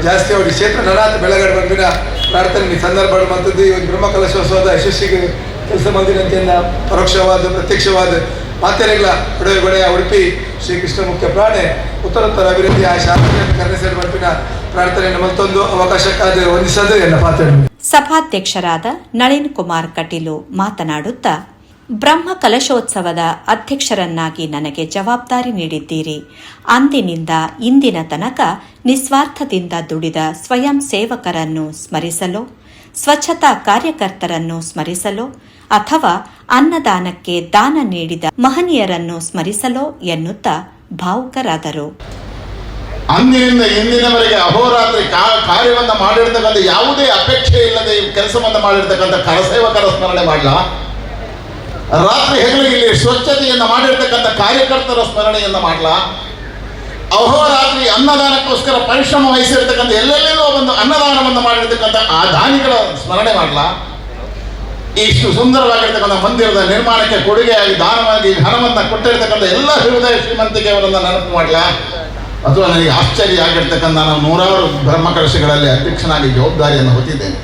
ಜಾಸ್ತಿ ಅವಳಿ ಕ್ಷೇತ್ರ ನನಾಥ ಬೆಳಗಡೆ ಬಂದಿನ ಪ್ರಾರ್ಥನೆ ಸಂದರ್ಭ ಬಂದದ್ದು ಈ ಒಂದು ಬ್ರಹ್ಮಕಲಶೋತ್ಸವದ ಯಶಸ್ಸಿಗೆ ಕೆಲಸ ಬಂದಿನಂತೆಲ್ಲ ಪರೋಕ್ಷವಾದ ಪ್ರತ್ಯಕ್ಷವಾದ ಮಾತೆರೆಗಳ ಒಡೆಯ ಉಡುಪಿ ಶ್ರೀಕೃಷ್ಣ ಮುಖ್ಯ ಪ್ರಾಣೆ ಉತ್ತರೋತ್ತರ ಅಭಿವೃದ್ಧಿ ಆ ಶಾಲೆಯನ್ನು ಕರ್ಣಿಸಲು ಬಂಪಿನ ಪ್ರಾರ್ಥನೆಯನ್ನು ಮತ್ತೊಂದು ಅವಕಾಶಕ್ಕಾಗಿ ವಂದಿಸೋದು ಎನ್ನ ಪಾತ್ರ. ಸಭಾಧ್ಯಕ್ಷರಾದ ನಳಿನ್ ಕುಮಾರ್ ಕಟೀಲು ಮಾತನಾಡುತ್ತಾ, ಬ್ರಹ್ಮ ಕಲಶೋತ್ಸವದ ಅಧ್ಯಕ್ಷರನ್ನಾಗಿ ನನಗೆ ಜವಾಬ್ದಾರಿ ನೀಡಿದ್ದೀರಿ. ಅಂದಿನಿಂದ ಇಂದಿನ ತನಕ ನಿಸ್ವಾರ್ಥದಿಂದ ದುಡಿದ ಸ್ವಯಂ ಸೇವಕರನ್ನು ಸ್ಮರಿಸಲು, ಸ್ವಚ್ಛತಾ ಕಾರ್ಯಕರ್ತರನ್ನು ಸ್ಮರಿಸಲು ಅಥವಾ ಅನ್ನದಾನಕ್ಕೆ ದಾನ ನೀಡಿದ ಮಹನೀಯರನ್ನು ಸ್ಮರಿಸಲು ಎನ್ನುತ್ತಾ ಭಾವುಕರಾದರು. ಅಂದಿನಿಂದ ಇಂದಿನವರೆಗೆ ಅಹೋರಾತ್ರಿ ಕಾರ್ಯವನ್ನು ಮಾಡಿರ್ತಕ್ಕಂಥ ಯಾವುದೇ ಅಪೇಕ್ಷೆ ಇಲ್ಲದೆ ಕೆಲಸವನ್ನು ಮಾಡಿರ್ತಕ್ಕಂಥ ಕರಸೇವಕರ ಸ್ಮರಣೆ ಮಾಡಲ, ರಾತ್ರಿ ಹೆಗಲು ಇಲ್ಲಿ ಸ್ವಚ್ಛತೆಯನ್ನು ಮಾಡಿರ್ತಕ್ಕಂಥ ಕಾರ್ಯಕರ್ತರ ಸ್ಮರಣೆಯನ್ನು ಮಾಡಲ, ಅಹೋರಾತ್ರಿ ಅನ್ನದಾನಕ್ಕೋಸ್ಕರ ಪರಿಶ್ರಮ ವಹಿಸಿರ್ತಕ್ಕಂಥ ಎಲ್ಲೆಲ್ಲೋ ಒಂದು ಅನ್ನದಾನವನ್ನು ಮಾಡಿರ್ತಕ್ಕಂಥ ಆ ದಾನಿಗಳ ಸ್ಮರಣೆ ಮಾಡಲ, ಇಷ್ಟು ಸುಂದರವಾಗಿರ್ತಕ್ಕಂಥ ಮಂದಿರದ ನಿರ್ಮಾಣಕ್ಕೆ ಕೊಡುಗೆಯಾಗಿ ದಾನವಾಗಿ ಹಣವನ್ನು ಕೊಟ್ಟಿರ್ತಕ್ಕಂಥ ಎಲ್ಲ ಹೃದಯ ಶ್ರೀಮಂತಿಕೆಯವರನ್ನು ನೆನಪು ಮಾಡಲ, ಅಥವಾ ನನಗೆ ಆಶ್ಚರ್ಯ ಆಗಿರ್ತಕ್ಕಂಥ ನಾನು 100 ಬ್ರಹ್ಮಕಲಶಗಳಲ್ಲಿ ಅಧ್ಯಕ್ಷನಾಗಿ ಜವಾಬ್ದಾರಿಯನ್ನು ಹೊತ್ತಿದ್ದೇನೆ.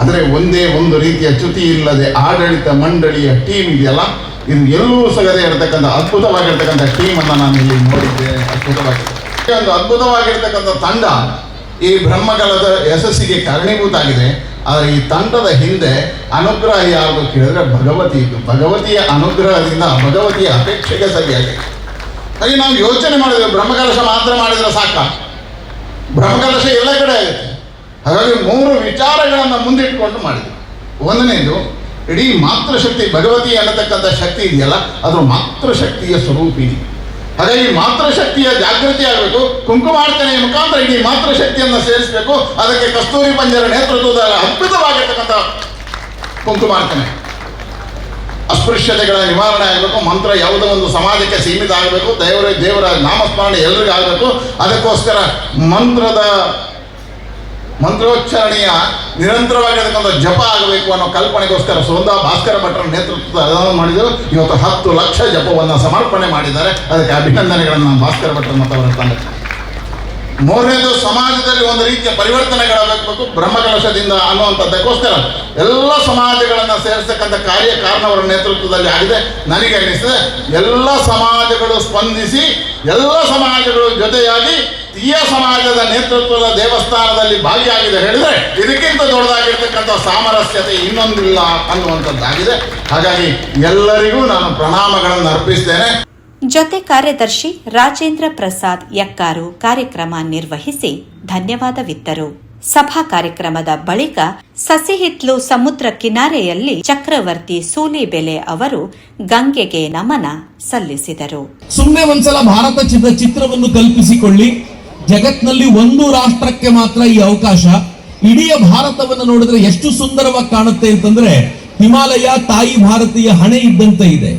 ಆದರೆ ಒಂದೇ ಒಂದು ರೀತಿಯ ಚ್ಯುತಿ ಇಲ್ಲದೆ ಆಡಳಿತ ಮಂಡಳಿಯ ಟೀಮ್ ಇದೆಯಲ್ಲ, ಇದು ಎಲ್ಲೂ ಸಗದೆ ಇರತಕ್ಕಂಥ ಅದ್ಭುತವಾಗಿರ್ತಕ್ಕಂಥ ಟೀಮನ್ನು ನಾನು ಇಲ್ಲಿ ನೋಡಿದ್ದೇನೆ. ಅದ್ಭುತವಾಗಿದೆ. ಒಂದು ಅದ್ಭುತವಾಗಿರ್ತಕ್ಕಂಥ ತಂಡ ಈ ಬ್ರಹ್ಮಕಲದ ಯಶಸ್ಸಿಗೆ ಕಾರಣೀಭೂತ ಆಗಿದೆ. ಆದರೆ ಈ ತಂಡದ ಹಿಂದೆ ಅನುಗ್ರಹ ಯಾವುದು ಕೇಳಿದ್ರೆ ಭಗವತಿ ಇದ್ದು, ಭಗವತಿಯ ಅನುಗ್ರಹದಿಂದ ಭಗವತಿಯ ಅಪೇಕ್ಷೆಗೆ ಸರಿಯಾಗಿದೆ. ಹಾಗೆ ನಾವು ಯೋಚನೆ ಮಾಡಿದ್ರೆ ಬ್ರಹ್ಮಕಲಶ ಮಾತ್ರ ಮಾಡಿದ್ರೆ ಸಾಕ, ಬ್ರಹ್ಮಕಲಶ ಎಲ್ಲ ಕಡೆ ಆಗುತ್ತೆ. ಹಾಗಾಗಿ 3 ವಿಚಾರಗಳನ್ನು ಮುಂದಿಟ್ಕೊಂಡು ಮಾಡಿದ್ವಿ. ಒಂದನೇದು, ಇಡೀ ಮಾತೃಶಕ್ತಿ ಭಗವತಿ ಅನ್ನತಕ್ಕಂಥ ಶಕ್ತಿ ಇದೆಯಲ್ಲ, ಅದು ಮಾತೃಶಕ್ತಿಯ ಸ್ವರೂಪಿಣಿ. ಹಾಗಾಗಿ ಮಾತೃಶಕ್ತಿಯ ಜಾಗೃತಿ ಆಗಬೇಕು. ಕುಂಕುಮಾರ್ಚನೆಯ ಮುಖಾಂತರ ಇಡೀ ಮಾತೃಶಕ್ತಿಯನ್ನು ಸೇರಿಸಬೇಕು. ಅದಕ್ಕೆ ಕಸ್ತೂರಿ ಪಂಜರ ನೇತೃತ್ವದ ಅದ್ಭುತವಾಗಿರ್ತಕ್ಕಂಥ ಕುಂಕುಮಾರ್ಚನೆ, ಅಸ್ಪೃಶ್ಯತೆಗಳ ನಿವಾರಣೆ ಆಗಬೇಕು. ಮಂತ್ರ ಯಾವುದೋ ಒಂದು ಸಮಾಜಕ್ಕೆ ಸೀಮಿತ ಆಗಬೇಕು. ದೇವರ ನಾಮಸ್ಮರಣೆ ಎಲ್ರಿಗೂ ಆಗಬೇಕು. ಅದಕ್ಕೋಸ್ಕರ ಮಂತ್ರೋಚ್ಚಾರಣೆಯ ನಿರಂತರವಾಗಿರ್ತಕ್ಕಂಥ ಜಪ ಆಗಬೇಕು ಅನ್ನೋ ಕಲ್ಪನೆಗೋಸ್ಕರ ಸೋಂದಾ ಭಾಸ್ಕರ ಭಟ್ರ ನೇತೃತ್ವದ ಅದನ್ನು ಮಾಡಿದರು. ಇವತ್ತು 10 ಲಕ್ಷ ಜಪವನ್ನು ಸಮರ್ಪಣೆ ಮಾಡಿದ್ದಾರೆ. ಅದಕ್ಕೆ ಅಭಿನಂದನೆಗಳನ್ನು ಭಾಸ್ಕರ ಭಟ್ರ ಮತ್ತು ಅವರ ತಂಡ. 3ನೇದು, ಸಮಾಜದಲ್ಲಿ ಒಂದು ರೀತಿಯ ಪರಿವರ್ತನೆಗಳಾಗಬೇಕು ಬ್ರಹ್ಮಕಲಶದಿಂದ ಅನ್ನುವಂಥದ್ದಕ್ಕೋಸ್ಕರ ಎಲ್ಲ ಸಮಾಜಗಳನ್ನು ಸೇರಿಸ್ತಕ್ಕಂಥ ಕಾರ್ಯ ಕಾರಣವರ ನೇತೃತ್ವದಲ್ಲಿ ಆಗಿದೆ. ನನಗೆ ಅನಿಸಿದೆ ಎಲ್ಲ ಸಮಾಜಗಳು ಸ್ಪಂದಿಸಿ, ಎಲ್ಲ ಸಮಾಜಗಳು ಜೊತೆಯಾಗಿ ತೀಯ ಸಮಾಜದ ನೇತೃತ್ವದ ದೇವಸ್ಥಾನದಲ್ಲಿ ಭಾಗಿಯಾಗಿದೆ ಹೇಳಿದರೆ ಇದಕ್ಕಿಂತ ದೊಡ್ಡದಾಗಿರ್ತಕ್ಕಂಥ ಸಾಮರಸ್ಯತೆ ಇನ್ನೊಂದಿಲ್ಲ ಅನ್ನುವಂಥದ್ದಾಗಿದೆ. ಹಾಗಾಗಿ ಎಲ್ಲರಿಗೂ ನಾನು ಪ್ರಣಾಮಗಳನ್ನು ಅರ್ಪಿಸ್ತೇನೆ. ಜೊತೆ ಕಾರ್ಯದರ್ಶಿ ರಾಜೇಂದ್ರ ಪ್ರಸಾದ್ ಯಕ್ಕಾರು ಕಾರ್ಯಕ್ರಮ ನಿರ್ವಹಿಸಿ ಧನ್ಯವಾದವಿತ್ತರು. ಸಭಾ ಕಾರ್ಯಕ್ರಮದ ಬಳಿಕ ಸಸಿಹಿತ್ಲು ಸಮುದ್ರ ಕಿನಾರೆಯಲ್ಲಿ ಚಕ್ರವರ್ತಿ ಸೂಲಿಬೆಲೆ ಅವರು ಗಂಗೆಗೆ ನಮನ ಸಲ್ಲಿಸಿದರು. ಸುಮ್ಮನೆ ಒಂದ್ಸಲ ಭಾರತ ಚಿತ್ರವನ್ನು ಕಲ್ಪಿಸಿಕೊಳ್ಳಿ. ಜಗತ್ನಲ್ಲಿ ಒಂದು ರಾಷ್ಟ್ರಕ್ಕೆ ಮಾತ್ರ ಈ ಅವಕಾಶ. ಇಡೀ ಭಾರತವನ್ನು ನೋಡಿದ್ರೆ ಎಷ್ಟು ಸುಂದರವಾಗಿ ಕಾಣುತ್ತೆ ಅಂತಂದ್ರೆ, ಹಿಮಾಲಯ ತಾಯಿ ಭಾರತೀಯ ಹಣೆ ಇದ್ದಂತೆ ಇದೆ,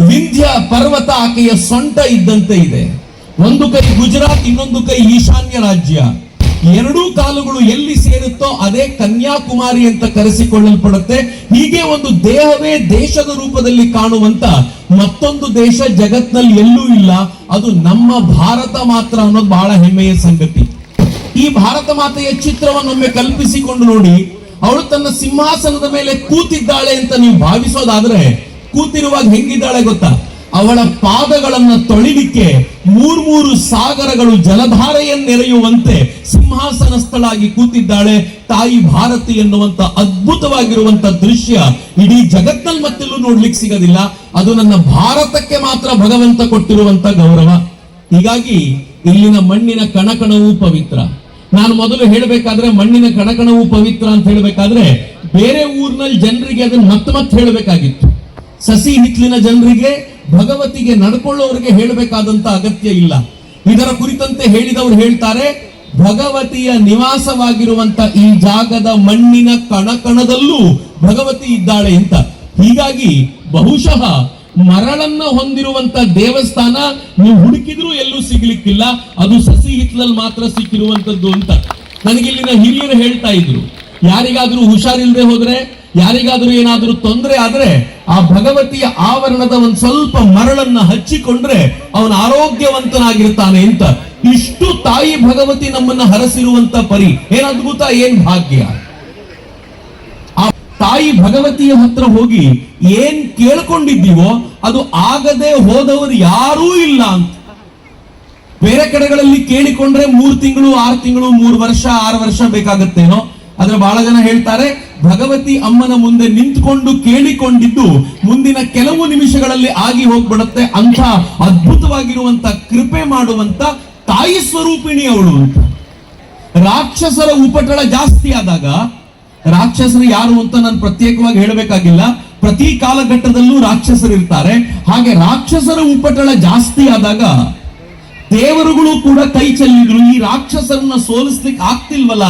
ವಿಂಧ್ಯ ಪರ್ವತ ಆಕೆಯ ಸೊಂಟ ಇದ್ದಂತೆ ಇದೆ. ಒಂದು ಕೈ ಗುಜರಾತ್, ಇನ್ನೊಂದು ಕೈ ಈಶಾನ್ಯ ರಾಜ್ಯ. ಎರಡೂ ಕಾಲುಗಳು ಎಲ್ಲಿ ಸೇರುತ್ತೋ ಅದೇ ಕನ್ಯಾಕುಮಾರಿ ಅಂತ ಕರೆಸಿಕೊಳ್ಳಲ್ಪಡುತ್ತೆ. ಹೀಗೆ ಒಂದು ದೇಹವೇ ದೇಶದ ರೂಪದಲ್ಲಿ ಕಾಣುವಂತ ಮತ್ತೊಂದು ದೇಶ ಜಗತ್ನಲ್ಲಿ ಎಲ್ಲೂ ಇಲ್ಲ. ಅದು ನಮ್ಮ ಭಾರತ ಮಾತ್ರ ಅನ್ನೋದು ಬಹಳ ಹೆಮ್ಮೆಯ ಸಂಗತಿ. ಈ ಭಾರತ ಮಾತೆಯ ಚಿತ್ರವನ್ನೊಮ್ಮೆ ಕಲ್ಪಿಸಿಕೊಂಡು ನೋಡಿ. ಅವಳು ತನ್ನ ಸಿಂಹಾಸನದ ಮೇಲೆ ಕೂತಿದ್ದಾಳೆ ಅಂತ ನೀವು ಭಾವಿಸೋದಾದ್ರೆ, ಕೂತಿರುವಾಗ ಹೆಂಗಿದ್ದಾಳೆ ಗೊತ್ತಾ? ಅವಳ ಪಾದಗಳನ್ನ ತೊಳಿಲಿಕ್ಕೆ ಮೂರು ಸಾಗರಗಳು ಜಲಧಾರೆಯನ್ನೆರೆಯುವಂತೆ ಸಿಂಹಾಸನಸ್ಥಳಾಗಿ ಕೂತಿದ್ದಾಳೆ ತಾಯಿ ಭಾರತಿ ಎನ್ನುವಂತ ಅದ್ಭುತವಾಗಿರುವಂತ ದೃಶ್ಯ ಇಡೀ ಜಗತ್ತಲ್ಲಿ ಮತ್ತೆಲ್ಲೂ ನೋಡ್ಲಿಕ್ಕೆ ಸಿಗೋದಿಲ್ಲ. ಅದು ನನ್ನ ಭಾರತಕ್ಕೆ ಮಾತ್ರ ಭಗವಂತ ಕೊಟ್ಟಿರುವಂತ ಗೌರವ. ಹೀಗಾಗಿ ಇಲ್ಲಿನ ಮಣ್ಣಿನ ಕಣಕಣವೂ ಪವಿತ್ರ. ನಾನು ಮೊದಲು ಹೇಳಬೇಕಾದ್ರೆ ಮಣ್ಣಿನ ಕಣಕಣವೂ ಪವಿತ್ರ ಅಂತ ಹೇಳಬೇಕಾದ್ರೆ ಬೇರೆ ಊರಿನಲ್ಲಿ ಜನರಿಗೆ ಅದನ್ನ ಮತ್ತೆ ಹೇಳಬೇಕಾಗಿತ್ತು. ಸಸಿ ಹಿತ್ಲಿನ ಜನರಿಗೆ, ಭಗವತಿಗೆ ನಡ್ಕೊಳ್ಳೋರಿಗೆ ಹೇಳಬೇಕಾದಂತ ಅಗತ್ಯ ಇಲ್ಲ. ಇದರ ಕುರಿತಂತೆ ಹೇಳಿದವರು ಹೇಳ್ತಾರೆ, ಭಗವತಿಯ ನಿವಾಸವಾಗಿರುವಂತ ಈ ಜಾಗದ ಮಣ್ಣಿನ ಕಣಕಣದಲ್ಲೂ ಭಗವತಿ ಇದ್ದಾಳೆ ಅಂತ. ಹೀಗಾಗಿ ಬಹುಶಃ ಮರಳನ್ನ ಹೊಂದಿರುವಂತ ದೇವಸ್ಥಾನ ನೀವು ಹುಡುಕಿದ್ರೂ ಎಲ್ಲೂ ಸಿಗ್ಲಿಕ್ಕಿಲ್ಲ, ಅದು ಸಸಿ ಹಿತ್ಲಲ್ಲಿ ಮಾತ್ರ ಸಿಕ್ಕಿರುವಂತದ್ದು ಅಂತ ನನಗೆ ಇಲ್ಲಿನ ಹಿರಿಯರು ಹೇಳ್ತಾ ಇದ್ರು. ಯಾರಿಗಾದ್ರೂ ಹುಷಾರಿಲ್ಲದೆ ಹೋದ್ರೆ, ಯಾರಿಗಾದ್ರೂ ಏನಾದ್ರೂ ತೊಂದರೆ ಆದ್ರೆ ಆ ಭಗವತಿಯ ಆವರಣದ ಒಂದ್ ಸ್ವಲ್ಪ ಮರಳನ್ನ ಹಚ್ಚಿಕೊಂಡ್ರೆ ಅವನ ಆರೋಗ್ಯವಂತನಾಗಿರ್ತಾನೆ ಅಂತ. ಇಷ್ಟು ತಾಯಿ ಭಗವತಿ ನಮ್ಮನ್ನ ಹರಸಿರುವಂತ ಪರಿ ಏನ್ ಅದ್ಭುತ, ಏನ್ ಭಾಗ್ಯ. ಆ ತಾಯಿ ಭಗವತಿಯ ಹತ್ರ ಹೋಗಿ ಏನ್ ಕೇಳ್ಕೊಂಡಿದ್ದೀವೋ ಅದು ಆಗದೆ ಹೋದವರು ಯಾರೂ ಇಲ್ಲ ಅಂತ. ಬೇರೆ ಕಡೆಗಳಲ್ಲಿ ಕೇಳಿಕೊಂಡ್ರೆ 3 ತಿಂಗಳು 6 ತಿಂಗಳು 3 ವರ್ಷ 6 ವರ್ಷ ಬೇಕಾಗತ್ತೇನೋ. ಆದ್ರೆ ಬಹಳ ಜನ ಹೇಳ್ತಾರೆ ಭಗವತಿ ಅಮ್ಮನ ಮುಂದೆ ನಿಂತ್ಕೊಂಡು ಕೇಳಿಕೊಂಡಿದ್ದು ಮುಂದಿನ ಕೆಲವು ನಿಮಿಷಗಳಲ್ಲಿ ಆಗಿ ಹೋಗ್ಬಿಡುತ್ತೆ. ಅಂಥ ಅದ್ಭುತವಾಗಿರುವಂತ ಕೃಪೆ ಮಾಡುವಂತ ತಾಯಿ ಸ್ವರೂಪಿಣಿ ಅವಳು ಅಂತ. ರಾಕ್ಷಸರ ಉಪಟಳ ಜಾಸ್ತಿ ಆದಾಗ, ರಾಕ್ಷಸರು ಯಾರು ಅಂತ ನಾನು ಪ್ರತ್ಯೇಕವಾಗಿ ಹೇಳಬೇಕಾಗಿಲ್ಲ, ಪ್ರತಿ ಕಾಲಘಟ್ಟದಲ್ಲೂ ರಾಕ್ಷಸರು ಇರ್ತಾರೆ. ಹಾಗೆ ರಾಕ್ಷಸರ ಉಪಟಳ ಜಾಸ್ತಿ ಆದಾಗ ದೇವರುಗಳು ಕೂಡ ಕೈ ಚೆಲ್ಲಿದ್ರು. ಈ ರಾಕ್ಷಸರನ್ನ ಸೋಲಿಸ್ಲಿಕ್ಕೆ ಆಗ್ತಿಲ್ವಲ್ಲ,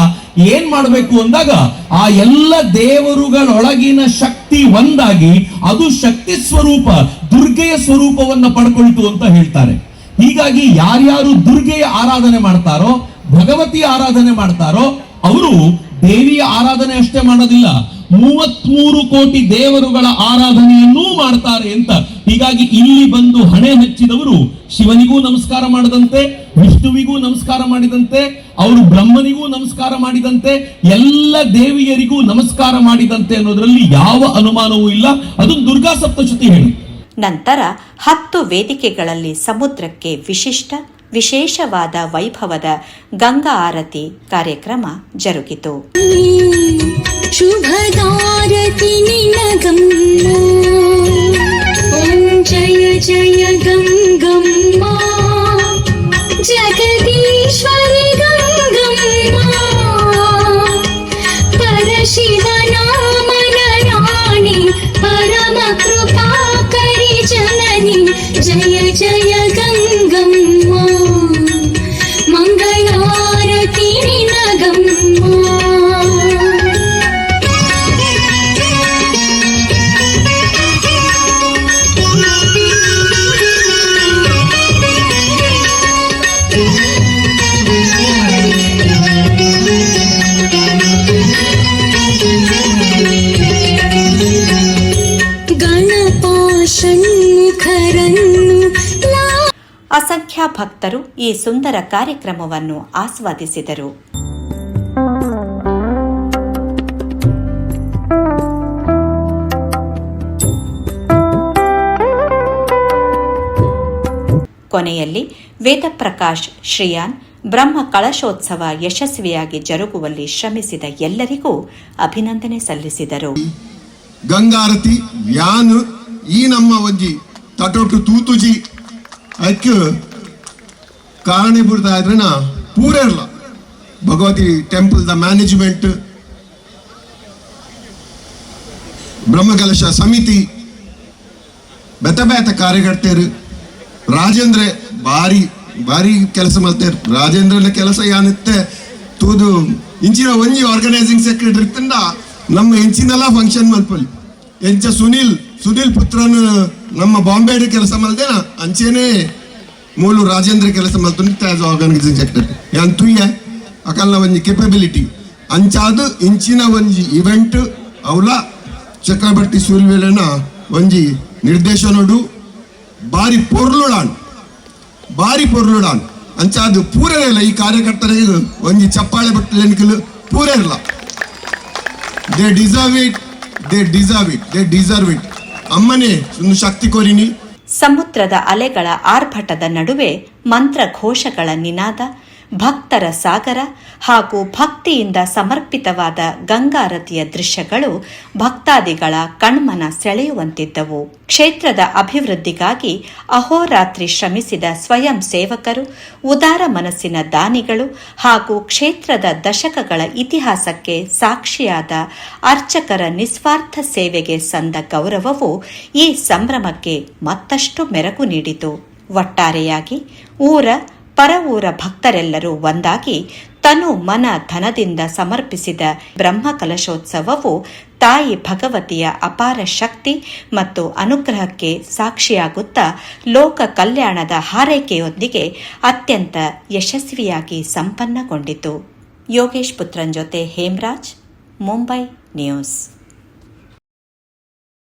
ಏನ್ ಮಾಡ್ಬೇಕು ಅಂದಾಗ ಆ ಎಲ್ಲ ದೇವರುಗಳೊಳಗಿನ ಶಕ್ತಿ ಒಂದಾಗಿ ಅದು ಶಕ್ತಿ ಸ್ವರೂಪ ದುರ್ಗೆಯ ಸ್ವರೂಪವನ್ನ ಪಡ್ಕೊಳ್ತು ಅಂತ ಹೇಳ್ತಾರೆ. ಹೀಗಾಗಿ ಯಾರ್ಯಾರು ದುರ್ಗೆಯ ಆರಾಧನೆ ಮಾಡ್ತಾರೋ, ಭಗವತಿಯ ಆರಾಧನೆ ಮಾಡ್ತಾರೋ ಅವರು ದೇವಿಯ ಆರಾಧನೆ ಅಷ್ಟೇ ಮಾಡೋದಿಲ್ಲ, 33 ಕೋಟಿ ದೇವರುಗಳ ಆರಾಧನೆಯನ್ನೂ ಮಾಡ್ತಾರೆ ಅಂತ. ಹೀಗಾಗಿ ಇಲ್ಲಿ ಬಂದು ಹಣೆ ಹಚ್ಚಿದವರು ಶಿವನಿಗೂ ನಮಸ್ಕಾರ ಮಾಡದಂತೆ, ವಿಷ್ಣುವಿಗೂ ನಮಸ್ಕಾರ ಮಾಡಿದಂತೆ, ಅವರು ಬ್ರಹ್ಮನಿಗೂ ನಮಸ್ಕಾರ ಮಾಡಿದಂತೆ, ಎಲ್ಲ ದೇವಿಯರಿಗೂ ನಮಸ್ಕಾರ ಮಾಡಿದಂತೆ ಅನ್ನೋದ್ರಲ್ಲಿ ಯಾವ ಅನುಮಾನವೂ ಇಲ್ಲ. ಅದು ದುರ್ಗಾ ಸಪ್ತಶತಿ ಹೇಳಿ. ನಂತರ 10 ವೇದಿಕೆಗಳಲ್ಲಿ ಸಮುದ್ರಕ್ಕೆ ವಿಶೇಷವಾದ ವೈಭವದ ಗಂಗಾ ಆರತಿ ಕಾರ್ಯಕ್ರಮ ಜರುಗಿತು. ಶುಭದಾರತಿ ನಿನಗಮ್ಮ, ಓಂ ಜಯ ಜಯ ಗಂಗಮ್ಮ, ಜಗದೀಶ್ವರಿ ಗಂಗಮ್ಮ, ಪರಶಿವನ ಮನರಾಣಿ, ಪರಮ ಕೃಪಾಕರಿ ಜನನಿ, ಜಯ ಜಯ ಗಂಗಮ್ಮ, ಮಂಗಳಾರತಿ ನಿನಗಮ್ಮ. ಅಸಂಖ್ಯ ಭಕ್ತರು ಈ ಸುಂದರ ಕಾರ್ಯಕ್ರಮವನ್ನು ಆಸ್ವಾದಿಸಿದರು. ಕೊನೆಯಲ್ಲಿ ವೇದಪ್ರಕಾಶ್ ಶ್ರೀಯಾನ್ ಬ್ರಹ್ಮ ಕಳಶೋತ್ಸವ ಯಶಸ್ವಿಯಾಗಿ ಜರುಗುವಲ್ಲಿ ಶ್ರಮಿಸಿದ ಎಲ್ಲರಿಗೂ ಅಭಿನಂದನೆ ಸಲ್ಲಿಸಿದರು. ಗಂಗಾರತಿ ಯಾನು ಈ ನಮ್ಮ ಒಂಜಿ ತಟೊಟ್ಟು ತೂತುಜಿ ಅಕ್ಕೆ ಕಾರಣೀಭೂತ ಆದ್ರನ ಪೂರ ಇರಲ್ಲ. Bhagavathi temple the management, Brahmakalasha ಸಮಿತಿ, ಬೇತ ಕಾರ್ಯಕರ್ತರು, ರಾಜೇಂದ್ರ ಭಾರಿ ಭಾರಿ ಕೆಲಸ ಮಾಡ್ತಾರೆ. ರಾಜೇಂದ್ರನ ಕೆಲಸ ಏನಿತ್ತೆ ತೂದು ಇಂಚಿನ ಒಂಜಿ ಆರ್ಗನೈಸಿಂಗ್ ಸೆಕ್ರೆಟರಿ ತಂಡ ನಮ್ಮ ಹೆಂಚಿನೆಲ್ಲ ಫಂಕ್ಷನ್ ಮಲ್ಪಲ್ಲಿ ಎಂಚ ಸುನಿಲ್ ಪುತ್ರನ ನಮ್ಮ ಬಾಂಬೆಡ್ ಕೆಲಸ ಮಲ್ದೇನ ಅಂಚೆನೆ ಮೂಲು ರಾಜೇಂದ್ರ ಕೆಲಸ ಮಲ್ತು ಆಸ್ ಆರ್ಗನೈಸಿಂಗ್ ಸೆಕ್ರೆಟರಿ ಯಾನ್ ತುಯ್ಯ ಅಕಲ್ನ ಒಂಜಿ ಕೆಪಬಿಲಿಟಿ ಅಂಚಾದು ಇಂಚಿನ ಒಂಜಿ ಇವೆಂಟ್ ಅವಲ ಚಕ್ರವರ್ತಿ ಸೂಲ್ವೇಲನ ಒಂಜಿ ನಿರ್ದೇಶನಡು ಬಾರಿ ಪೊರ್ಲುಡಾನ್ ಅಂಚಾದು ಪೂರೇ ಇಲ್ಲ. ಈ ಕಾರ್ಯಕರ್ತರಿಗೆ ಒಂಜಿ ಚಪ್ಪಾಳೆ ಬಟ್ಟಲೆನಿಕಲು ಪೂರೇ ಇಲ್ಲ. They deserve it. ಅಮ್ಮನೇ ಒಂದು ಶಕ್ತಿ ಕೊರಿನಿ. ಸಮುದ್ರದ ಅಲೆಗಳ ಆರ್ಭಟದ ನಡುವೆ ಮಂತ್ರಘೋಷಗಳ ನಿನಾದ, ಭಕ್ತರ ಸಾಗರ ಹಾಗೂ ಭಕ್ತಿಯಿಂದ ಸಮರ್ಪಿತವಾದ ಗಂಗಾರತಿಯ ದೃಶ್ಯಗಳು ಭಕ್ತಾದಿಗಳ ಕಣ್ಮನ ಸೆಳೆಯುವಂತಿದ್ದವು. ಕ್ಷೇತ್ರದ ಅಭಿವೃದ್ಧಿಗಾಗಿ ಅಹೋರಾತ್ರಿ ಶ್ರಮಿಸಿದ ಸ್ವಯಂ ಸೇವಕರು, ಉದಾರ ಮನಸ್ಸಿನ ದಾನಿಗಳು ಹಾಗೂ ಕ್ಷೇತ್ರದ ದಶಕಗಳ ಇತಿಹಾಸಕ್ಕೆ ಸಾಕ್ಷಿಯಾದ ಅರ್ಚಕರ ನಿಸ್ವಾರ್ಥ ಸೇವೆಗೆ ಸಂದ ಗೌರವವು ಈ ಸಂಭ್ರಮಕ್ಕೆ ಮತ್ತಷ್ಟು ಮೆರುಗು ನೀಡಿತು. ಒಟ್ಟಾರೆಯಾಗಿ ಊರ ಪರ ಊರ ಭಕ್ತರೆಲ್ಲರೂ ಒಂದಾಗಿ ತನು ಮನ ಧನದಿಂದ ಸಮರ್ಪಿಸಿದ ಬ್ರಹ್ಮಕಲಶೋತ್ಸವವು ತಾಯಿ ಭಗವತಿಯ ಅಪಾರ ಶಕ್ತಿ ಮತ್ತು ಅನುಗ್ರಹಕ್ಕೆ ಸಾಕ್ಷಿಯಾಗುತ್ತಾ ಲೋಕ ಕಲ್ಯಾಣದ ಹಾರೈಕೆಯೊಂದಿಗೆ ಅತ್ಯಂತ ಯಶಸ್ವಿಯಾಗಿ ಸಂಪನ್ನಗೊಂಡಿತು. ಯೋಗೇಶ್ ಪುತ್ರನ್ ಜೊತೆ ಹೇಮರಾಜ್, ಮುಂಬೈ ನ್ಯೂಸ್.